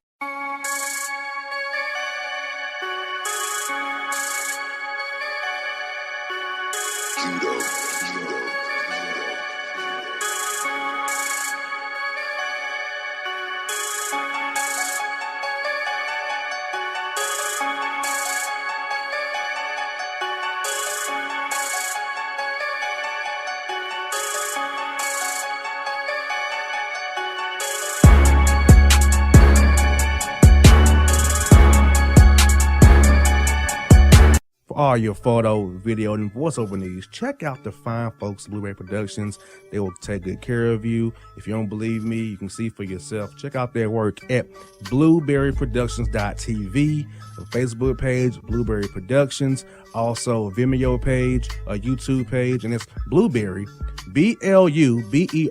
For all your photo, video, and voiceover needs, check out the fine folks at Blueberry Productions. They will take good care of you. If you don't believe me, you can see for yourself. Check out their work at blueberryproductions.tv, a Facebook page, Blueberry Productions, also a Vimeo page, a YouTube page, and it's Blueberry, BLUBERRY,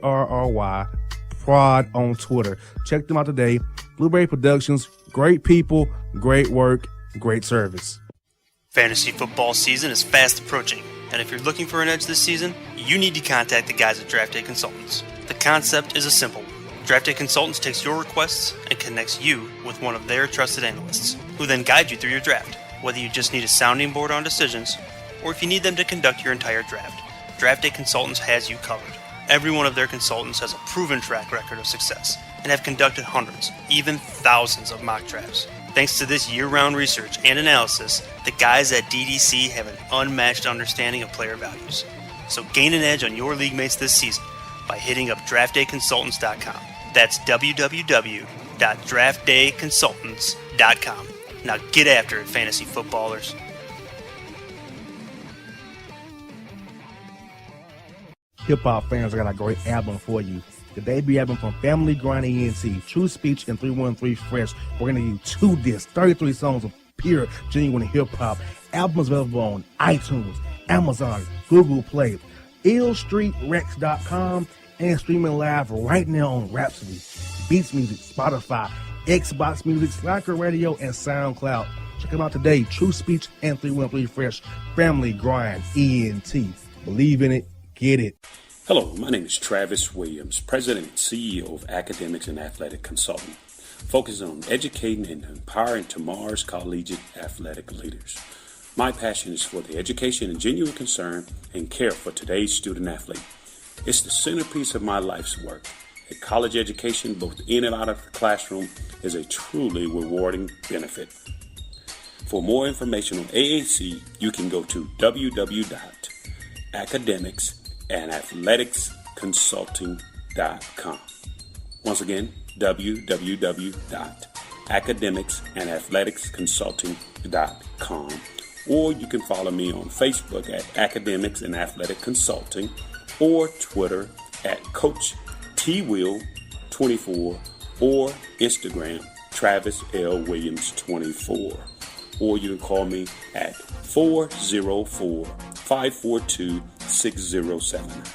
Prod on Twitter. Check them out today. Blueberry Productions, great people, great work, great service.
Fantasy football season is fast approaching, and if you're looking for an edge this season, you need to contact the guys at Draft Day Consultants. The concept is a simple one. Draft Day Consultants takes your requests and connects you with one of their trusted analysts, who then guide you through your draft. Whether you just need a sounding board on decisions, or if you need them to conduct your entire draft, Draft Day Consultants has you covered. Every one of their consultants has a proven track record of success, and have conducted hundreds, even thousands of mock drafts. Thanks to this year-round research and analysis, the guys at DDC have an unmatched understanding of player values. So gain an edge on your league mates this season by hitting up draftdayconsultants.com. That's www.draftdayconsultants.com. Now get after it, fantasy footballers.
Hip-hop fans, I got a great album for you. The debut album from Family Grind ENT, True Speech and 313 Fresh. We're going to give you 2 discs, 33 songs of pure, genuine hip-hop. Albums available on iTunes, Amazon, Google Play, illstreetrex.com, and streaming live right now on Rhapsody, Beats Music, Spotify, Xbox Music, Slacker Radio, and SoundCloud. Check them out today, True Speech and 313 Fresh, Family Grind ENT. Believe in it, get it.
Hello, my name is Travis Williams, President and CEO of Academics and Athletic Consulting, focusing on educating and empowering tomorrow's collegiate athletic leaders. My passion is for the education and genuine concern and care for today's student athlete. It's the centerpiece of my life's work. A college education, both in and out of the classroom, is a truly rewarding benefit. For more information on AAC, you can go to www.academicsandathleticsconsulting.com. Once again, www.academicsandathleticsconsulting.com. Or you can follow me on Facebook at Academics and Athletic Consulting, or Twitter at Coach TWill24, or Instagram Travis L. Williams 24. Or you can call me at 404-542-6079.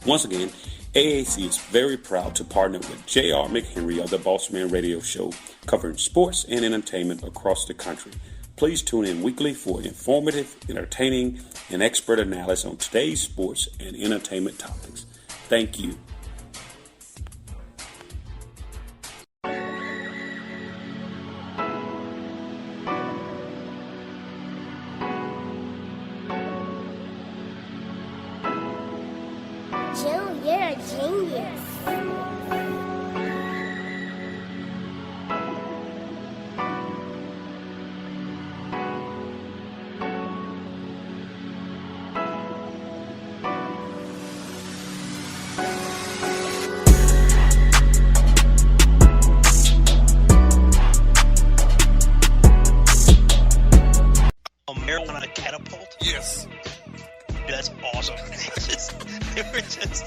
Once again, AAC is very proud to partner with J.R. McHenry of the Bossman Radio Show, covering sports and entertainment across the country. Please tune in weekly for informative, entertaining, and expert analysis on today's sports and entertainment topics. Thank you.
Jill, you're a genius.
Marijuana catapult?
Yes.
That's awesome. They were just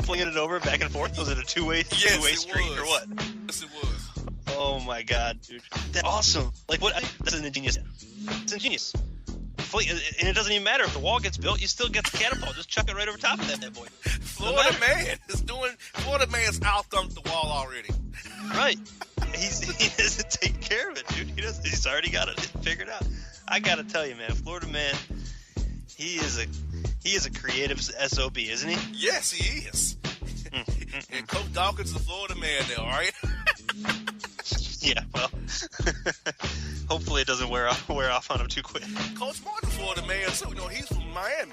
flinging it over back and forth. Was it a two-way street or what?
Yes, it was.
Oh my god, dude, that's awesome! Like what? That's an ingenious. It's ingenious. And it doesn't even matter if the wall gets built. You still get the catapult. Just chuck it right over top of that boy.
Florida man's out thumped the wall already.
Right. He's taking care of it, dude. He's already got it figured out. I gotta tell you, man, Florida man, he is a creative SOB, isn't he?
Yes, he is. And Coach Dawkins is the Florida man now, all right?
Yeah, well, hopefully it doesn't wear off on him too quick.
Coach Martin's Florida man, so he's from Miami.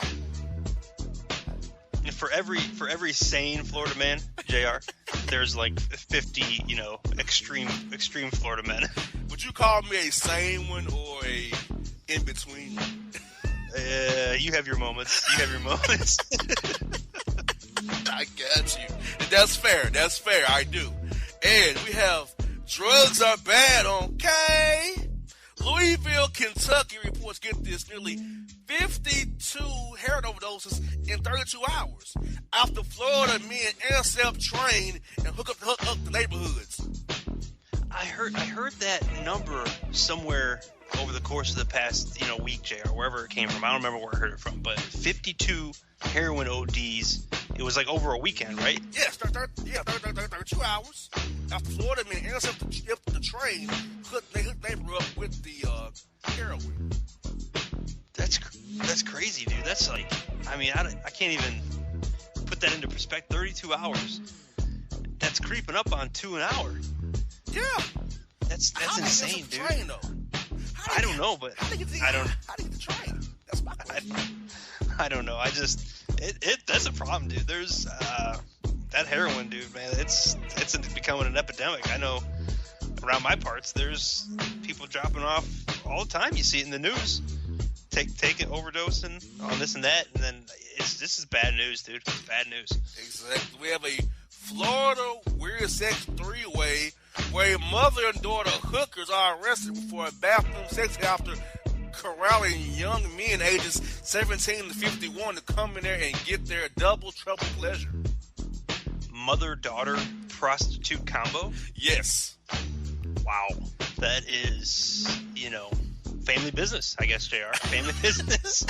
And for every sane Florida man, JR, there's like 50, extreme Florida men.
Would you call me a sane one or a in between one?
You have your moments.
I got you. And that's fair. I do. And we have drugs are bad, okay? Louisville, Kentucky reports, get this, nearly 52 heroin overdoses in 32 hours after Florida men intercept train and hook up the neighborhoods.
I heard that number somewhere over the course of the past week, JR, wherever it came from. I don't remember where I heard it from, but 52 heroin ODs. It was like over a weekend, right?
Yes, 32 hours after Florida men intercept the train, they hooked the neighbor up with the heroin.
That's crazy, dude. That's like, I can't even put that into perspective. 32 hours. That's creeping up on 2 an hour.
Yeah.
That's insane, dude.
Train, though?
I don't know, but
how do you get the train? That's my question.
I don't know. That's a problem, dude. There's that heroin, dude, man. It's becoming an epidemic. I know around my parts, there's people dropping off all the time. You see it in the news, taking overdosing on this and that, and then this is bad news, dude. It's bad news.
Exactly. We have a Florida weird sex three-way where a mother and daughter hookers are arrested for a bathroom sex after corralling young men ages 17 to 51 to come in there and get their double trouble pleasure.
Mother-daughter prostitute combo?
Yes.
Wow. That is, family business, I guess, JR. Family business.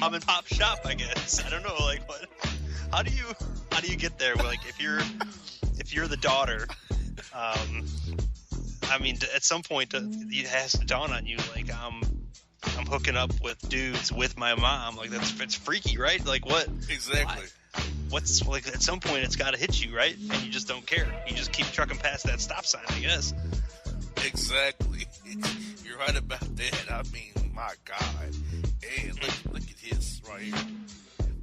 Mom and pop shop, I guess. I don't know, like, what? How do you get there? Like, if you're the daughter, at some point it has to dawn on you, like, I'm hooking up with dudes with my mom. Like, it's freaky, right? Like, what?
Exactly.
What's like, at some point it's got to hit you, right? And you just don't care. You just keep trucking past that stop sign, I guess.
Exactly. You're right about that. My God. Hey, look at his right here.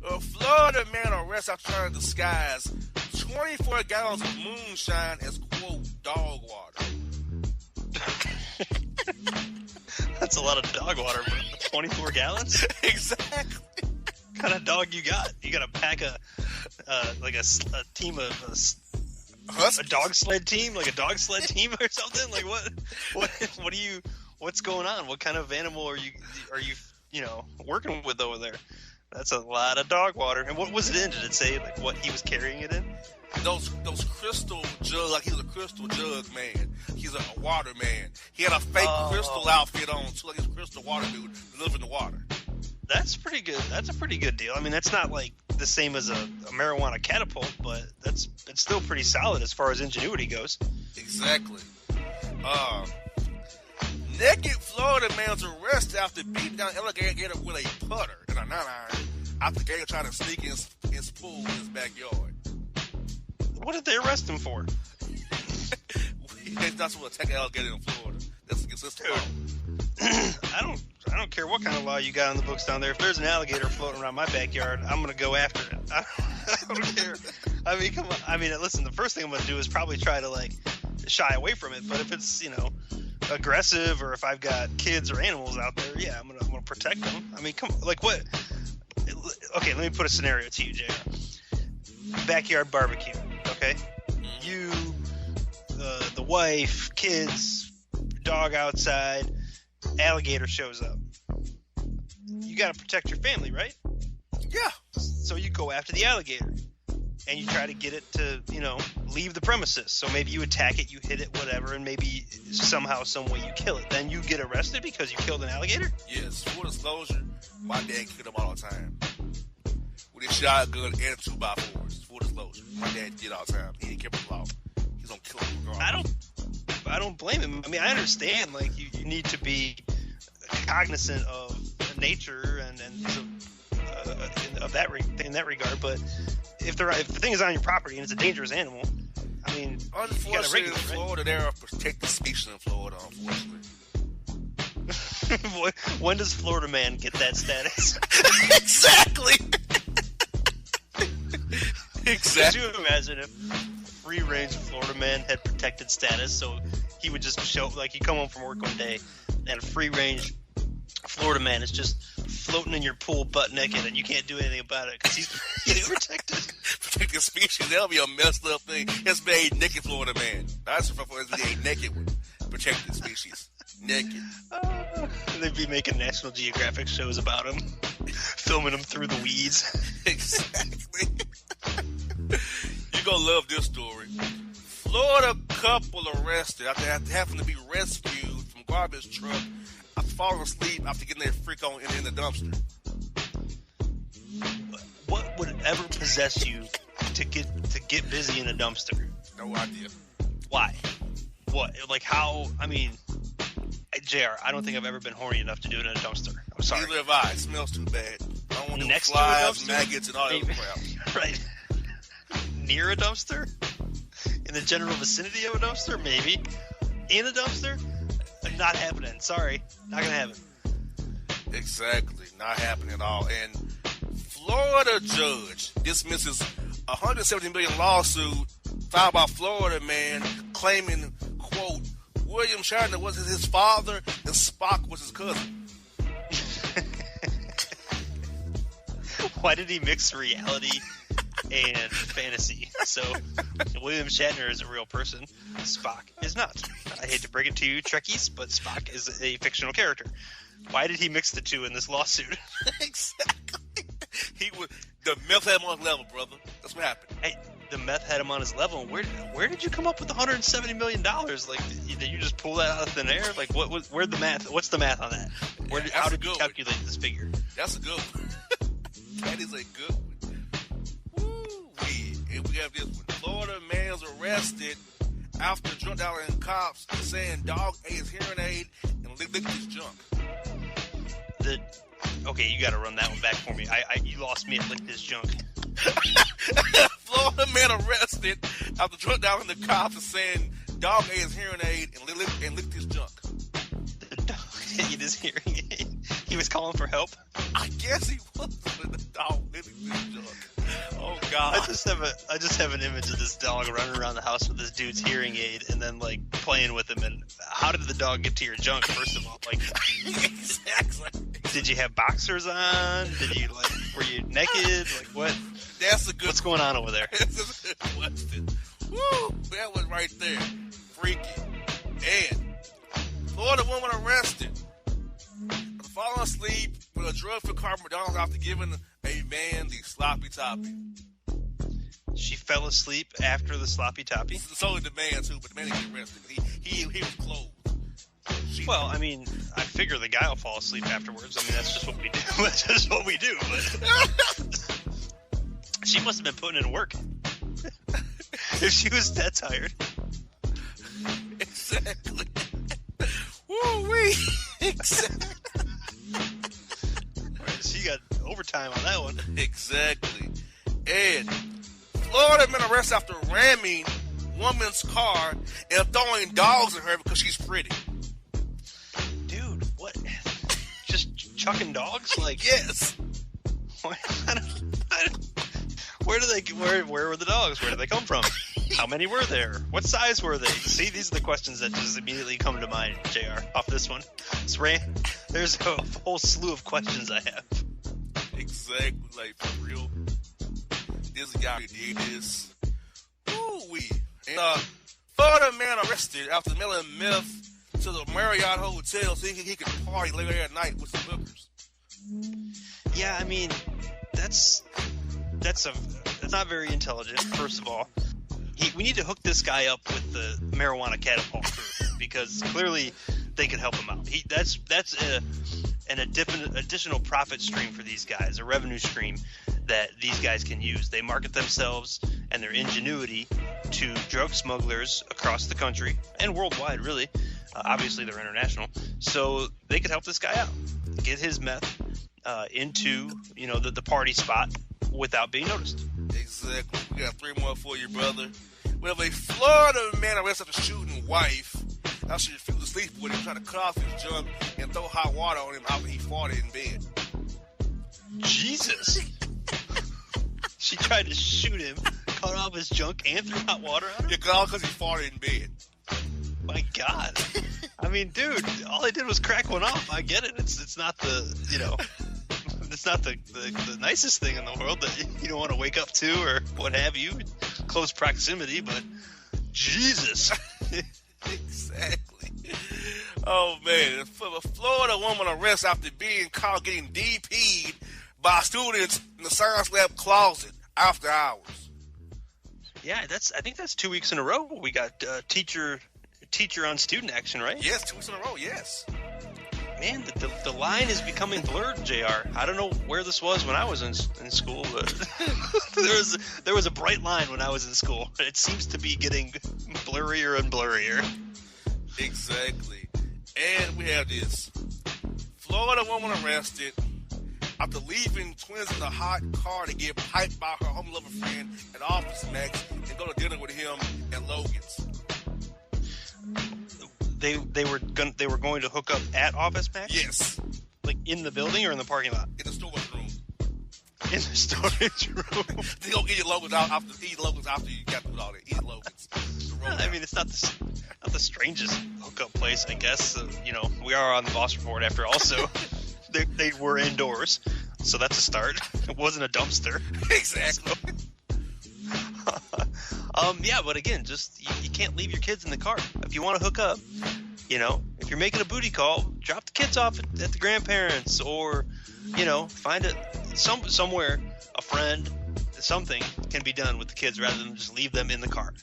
A Florida man arrested after trying to disguise 24 gallons of moonshine as, quote, dog water.
That's a lot of dog water, but 24 gallons?
Exactly.
What kind of dog you got? You got to pack a team of a dog sled team, like a dog sled team or something? Like what do you? What's going on? What kind of animal are you working with over there? That's a lot of dog water. And what was it in? Did it say like what he was carrying it in?
Those crystal jugs, like he was a crystal jug man. He's a water man. He had a fake crystal outfit on too, like he's a crystal water dude delivering the water.
That's pretty good. That's a pretty good deal. That's not like the same as a marijuana catapult, but it's still pretty solid as far as ingenuity goes.
Exactly. Naked Florida man's arrested after beating down alligator with a putter and a 9-iron after the gator trying to sneak in his pool in his backyard.
What did they arrest him for?
They're not supposed to attack an alligator in Florida. That's against the law.
I don't care what kind of law you got on the books down there. If there's an alligator floating around my backyard, I'm gonna go after it. I don't care. Come on. Listen. The first thing I'm gonna do is probably try to like shy away from it. But if it's aggressive, or if I've got kids or animals out there, yeah, I'm gonna protect them. Come on. Like what? Okay, let me put a scenario to you, JR. Backyard barbecue. Okay, you, the wife, kids, dog outside. Alligator shows up. You got to protect your family, right?
Yeah.
So you go after the alligator and you try to get it to, leave the premises. So maybe you attack it, you hit it, whatever, and maybe somehow, some way you kill it. Then you get arrested because you killed an alligator?
Yes. Full disclosure, my dad killed them all the time. With his shotgun and 2x4s. Full disclosure. My dad did all the time. He didn't care about the law. He's going to kill them regardless.
I don't blame him. I mean, I understand, like, you need to be cognizant of nature and of that in that regard. But if the thing is on your property and it's a dangerous animal, I mean,
unfortunately, in Florida, there are protected species in Florida. Unfortunately.
When does Florida man get that status?
Exactly. Exactly.
Could you imagine if free-range Florida man had protected status? So he would just show, like, you come home from work one day and a free-range Florida man is just floating in your pool butt naked, and you can't do anything about it because he's protected.
Protected species. That'll be a messed up thing. It's made naked Florida man. That's for a naked one. Protected species. Naked.
They'd be making National Geographic shows about him, filming him through the weeds.
Exactly. You're going to love this story. Florida couple arrested after having to be rescued from garbage truck after falling asleep after getting their freak on in the dumpster.
What would ever possess you to get busy in a dumpster?
No idea.
Why? What? Like, how? I mean, JR, I don't think I've ever been horny enough to do it in a dumpster. I'm sorry.
Neither have I. It smells too bad. I don't want to
Next
flies,
to a dumpster?
maggots, and all that crap.
Right. Near a dumpster? In the general vicinity of a dumpster? Maybe. In a dumpster? Not happening. Sorry. Not going to happen.
Exactly. Not happening at all. And Florida judge dismisses a $170 million lawsuit filed by Florida man claiming, quote, William Shatner was his father and Spock was his cousin.
Why did he mix reality and fantasy? So William Shatner is a real person. Spock is not. I hate to break it to you, Trekkies, but Spock is a fictional character. Why did he mix the two in this lawsuit?
Exactly. The meth had him on his level, brother. That's what happened.
Hey, the meth had him on his level. Where did you come up with $170 million? Like, did you just pull that out of thin air? Like, where'd the math? What's the math on that? How did you calculate this figure?
That's a good one. That is a good one. Woo-wee. And we have this one. Florida man was arrested after drunk dialing cops saying dog ate his hearing aid and licked his junk.
Okay, you got to run that one back for me. You lost me at licked his junk.
Florida man arrested after drunk dialing the cops and saying dog ate his hearing aid and licked his junk.
The dog ate his hearing aid. He was calling for help.
I guess he was with the dog licking his junk. Oh God!
I just have an image of this dog running around the house with this dude's hearing aid, and then like playing with him. And how did the dog get to your junk? First of all, like,
exactly.
Did you have boxers on? Were you naked? Like what?
That's a good.
What's going on over there?
That's a good question. Woo! That was right there. Freaky. And Florida woman arrested for falling asleep with a drug-free car from McDonald's after giving a man the sloppy toppy.
She fell asleep after the sloppy toppy?
So did the man, too, but the man didn't get arrested. He was clothed.
Well, I mean, I figure the guy will fall asleep afterwards. I mean, that's just what we do. That's just what we do. But she must have been putting in work. If she was that tired.
Exactly. Woo-wee. Exactly.
She got overtime on that one.
Exactly. And Florida man arrested after ramming woman's car and throwing dogs at her because she's pretty.
Dude, what? Just chucking dogs? Like,
yes.
Where were the dogs? Where did they come from? How many were there? What size were they? See, these are the questions that just immediately come to mind, JR, off this one. There's a whole slew of questions I have.
Exactly, like, for real. This guy did this. Ooh-wee. And, Florida man arrested after mailing meth to the Marriott Hotel so he could party later at night with some hookers.
Yeah, I mean, that's not very intelligent, first of all. We need to hook this guy up with the marijuana catapult crew because clearly they could help him out. That's an additional profit stream for these guys, a revenue stream that these guys can use. They market themselves and their ingenuity to drug smugglers across the country and worldwide, really. Obviously, they're international. So they could help this guy out, get his meth into, the party spot without being noticed.
Exactly. We got 3 more for you, brother. We have a Florida man arrested after shooting wife. Now she refused to sleep with him, trying to cut off his junk and throw hot water on him after he farted in bed.
Jesus. She tried to shoot him, cut off his junk, and threw hot water on him?
Yeah, because he farted in bed.
My God. I mean, dude, all I did was crack one off. I get it. It's not it's not the nicest thing in the world that you don't want to wake up to or what have you. Close proximity, but Jesus.
Exactly. Oh, man. A Florida woman arrested after being caught getting DP'd by students in the science lab closet after hours.
Yeah, I think that's 2 weeks in a row. We got teacher on student action, right?
Yes, 2 weeks in a row, yes.
Man, the line is becoming blurred, JR. I don't know where this was when I was in school, but there was a bright line when I was in school. It seems to be getting blurrier and blurrier.
Exactly. And we have this. Florida woman arrested after leaving twins in a hot car to get piped by her home lover friend at Office Max and go to dinner with him at Logan's.
They were going to hook up at Office Max?
Yes.
Like in the building or in the parking lot?
In the storage room.
In the storage room.
They gonna get your Logan's after you got through all that. Eat Logan's.
I mean, it's not the strangest hookup place, I guess. We are on the Boss Report after all, so they were indoors, so that's a start. It wasn't a dumpster.
Exactly.
Yeah, but again, just you can't leave your kids in the car. If you want to hook up, if you're making a booty call, drop the kids off at the grandparents, or find it somewhere, a friend, something can be done with the kids rather than just leave them in the car.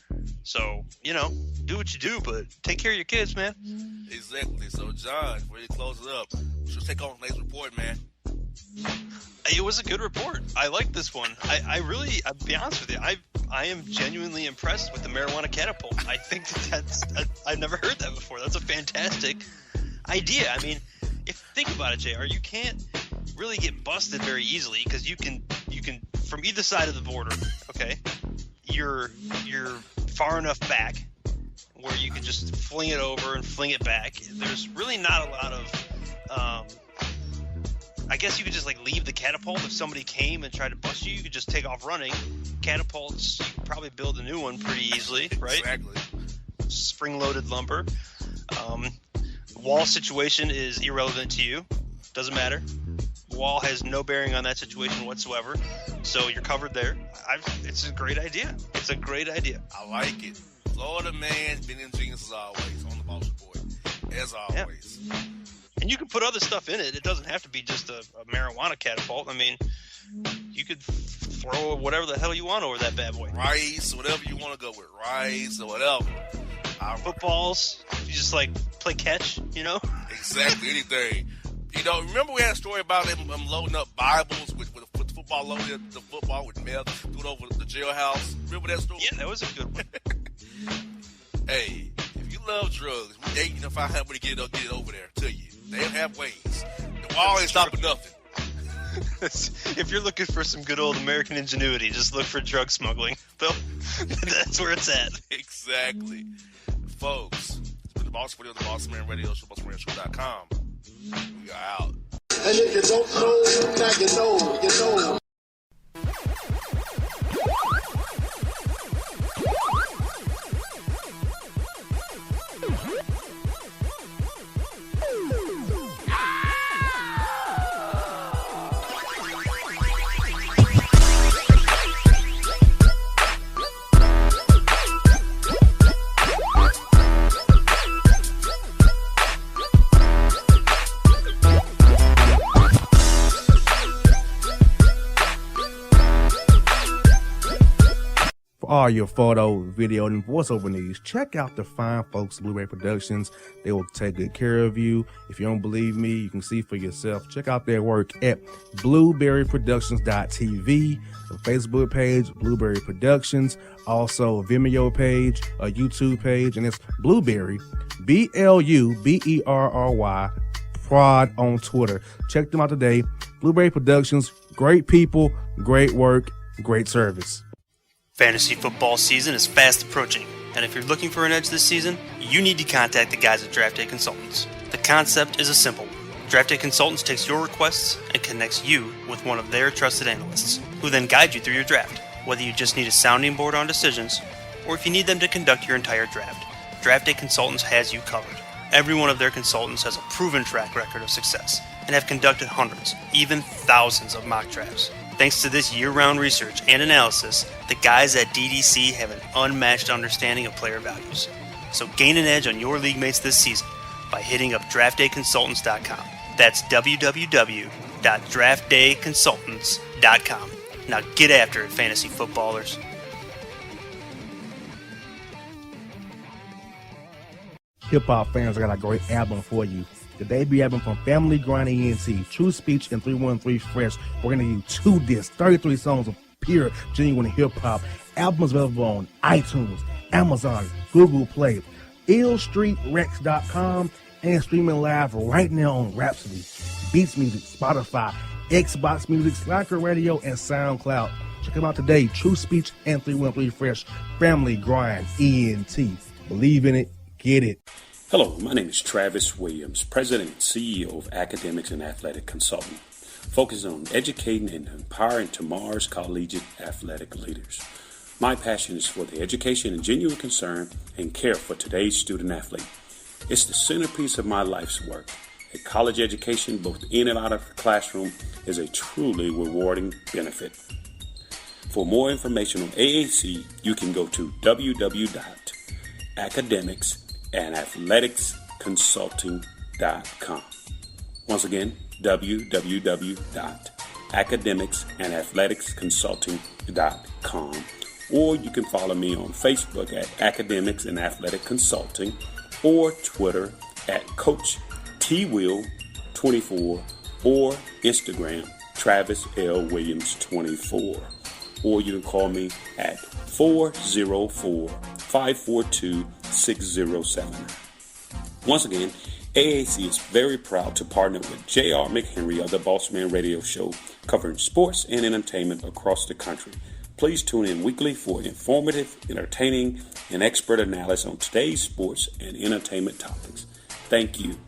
So do what you do, but take care of your kids, man.
Exactly. So John, before you close it up, let's take on today's report, man.
It was a good report. I like this one. I'll be honest with you, I am genuinely impressed with the marijuana catapult. I think I've never heard that before. That's a fantastic idea. I mean, think about it, JR, you can't really get busted very easily because you can from either side of the border, okay? You're far enough back where you can just fling it over and fling it back. There's really not a lot of I guess you could just leave the catapult. If somebody came and tried to bust you, you could just take off running. Catapults, you could probably build a new one pretty easily, right?
Exactly.
Spring-loaded lumber. Wall situation is irrelevant to you. Doesn't matter. Wall has no bearing on that situation whatsoever. So you're covered there. It's a great idea. It's a great idea.
I like it. Florida man, been ingenious as always on the Boss Report. As always.
Yeah. And you can put other stuff in it. It doesn't have to be just a marijuana catapult. I mean, you could throw whatever the hell you want over that bad boy.
Rice, whatever you want to go with. Rice or whatever.
Footballs. You just play catch,
Exactly, anything. Remember we had a story about them loading up Bibles with the football, loaded the football with meth, threw it over the jailhouse. Remember that story?
Yeah, that was a good one.
Hey, if you love drugs, we dating to find out how to get it over there to you. They have ways. The wall ain't stopping nothing.
If you're looking for some good old American ingenuity, just look for drug smuggling. That's where it's at.
Exactly. Folks, it's been the Boss Report on the Bossman Radio Show, BossmanShow.com. We are out.
And if you don't know, now you know.
For all your photo, video, and voiceover needs, check out the fine folks at Blueberry Productions. They will take good care of you. If you don't believe me, you can see for yourself. Check out their work at blueberryproductions.tv, the Facebook page, Blueberry Productions, also a Vimeo page, a YouTube page, and it's Blueberry, BLUBERRY, Prod on Twitter. Check them out today. Blueberry Productions, great people, great work, great service.
Fantasy football season is fast approaching, and if you're looking for an edge this season, you need to contact the guys at Draft Day Consultants. The concept is a simple one. Draft Day Consultants takes your requests and connects you with one of their trusted analysts, who then guide you through your draft. Whether you just need a sounding board on decisions, or if you need them to conduct your entire draft, Draft Day Consultants has you covered. Every one of their consultants has a proven track record of success, and have conducted hundreds, even thousands of mock drafts. Thanks to this year-round research and analysis, the guys at DDC have an unmatched understanding of player values. So gain an edge on your league mates this season by hitting up draftdayconsultants.com. That's www.draftdayconsultants.com. Now get after it, fantasy footballers.
Hip-hop fans, I got a great album for you. The debut album from Family Grind ENT, True Speech and 313 Fresh. We're going to give you 2 discs, 33 songs of pure, genuine hip-hop. Albums available on iTunes, Amazon, Google Play, illstreetrex.com, and streaming live right now on Rhapsody, Beats Music, Spotify, Xbox Music, Slacker Radio, and SoundCloud. Check them out today. True Speech and 313 Fresh. Family Grind ENT. Believe in it. Get it.
Hello, my name is Travis Williams, President and CEO of Academics and Athletic Consulting, focusing on educating and empowering tomorrow's collegiate athletic leaders. My passion is for the education and genuine concern and care for today's student athlete. It's the centerpiece of my life's work. A college education, both in and out of the classroom, is a truly rewarding benefit. For more information on AAC, you can go to www.academicsandathleticsconsulting.com. Once again, www.academicsandathleticsconsulting.com. Or you can follow me on Facebook at Academics and Athletic Consulting, or Twitter at Coach TWill24, or Instagram Travis L. Williams 24. Or you can call me at 404-542-6079. Once again, AAC is very proud to partner with J.R. McHenry of the Bossman Radio Show, covering sports and entertainment across the country. Please tune in weekly for informative, entertaining, and expert analysis on today's sports and entertainment topics. Thank you.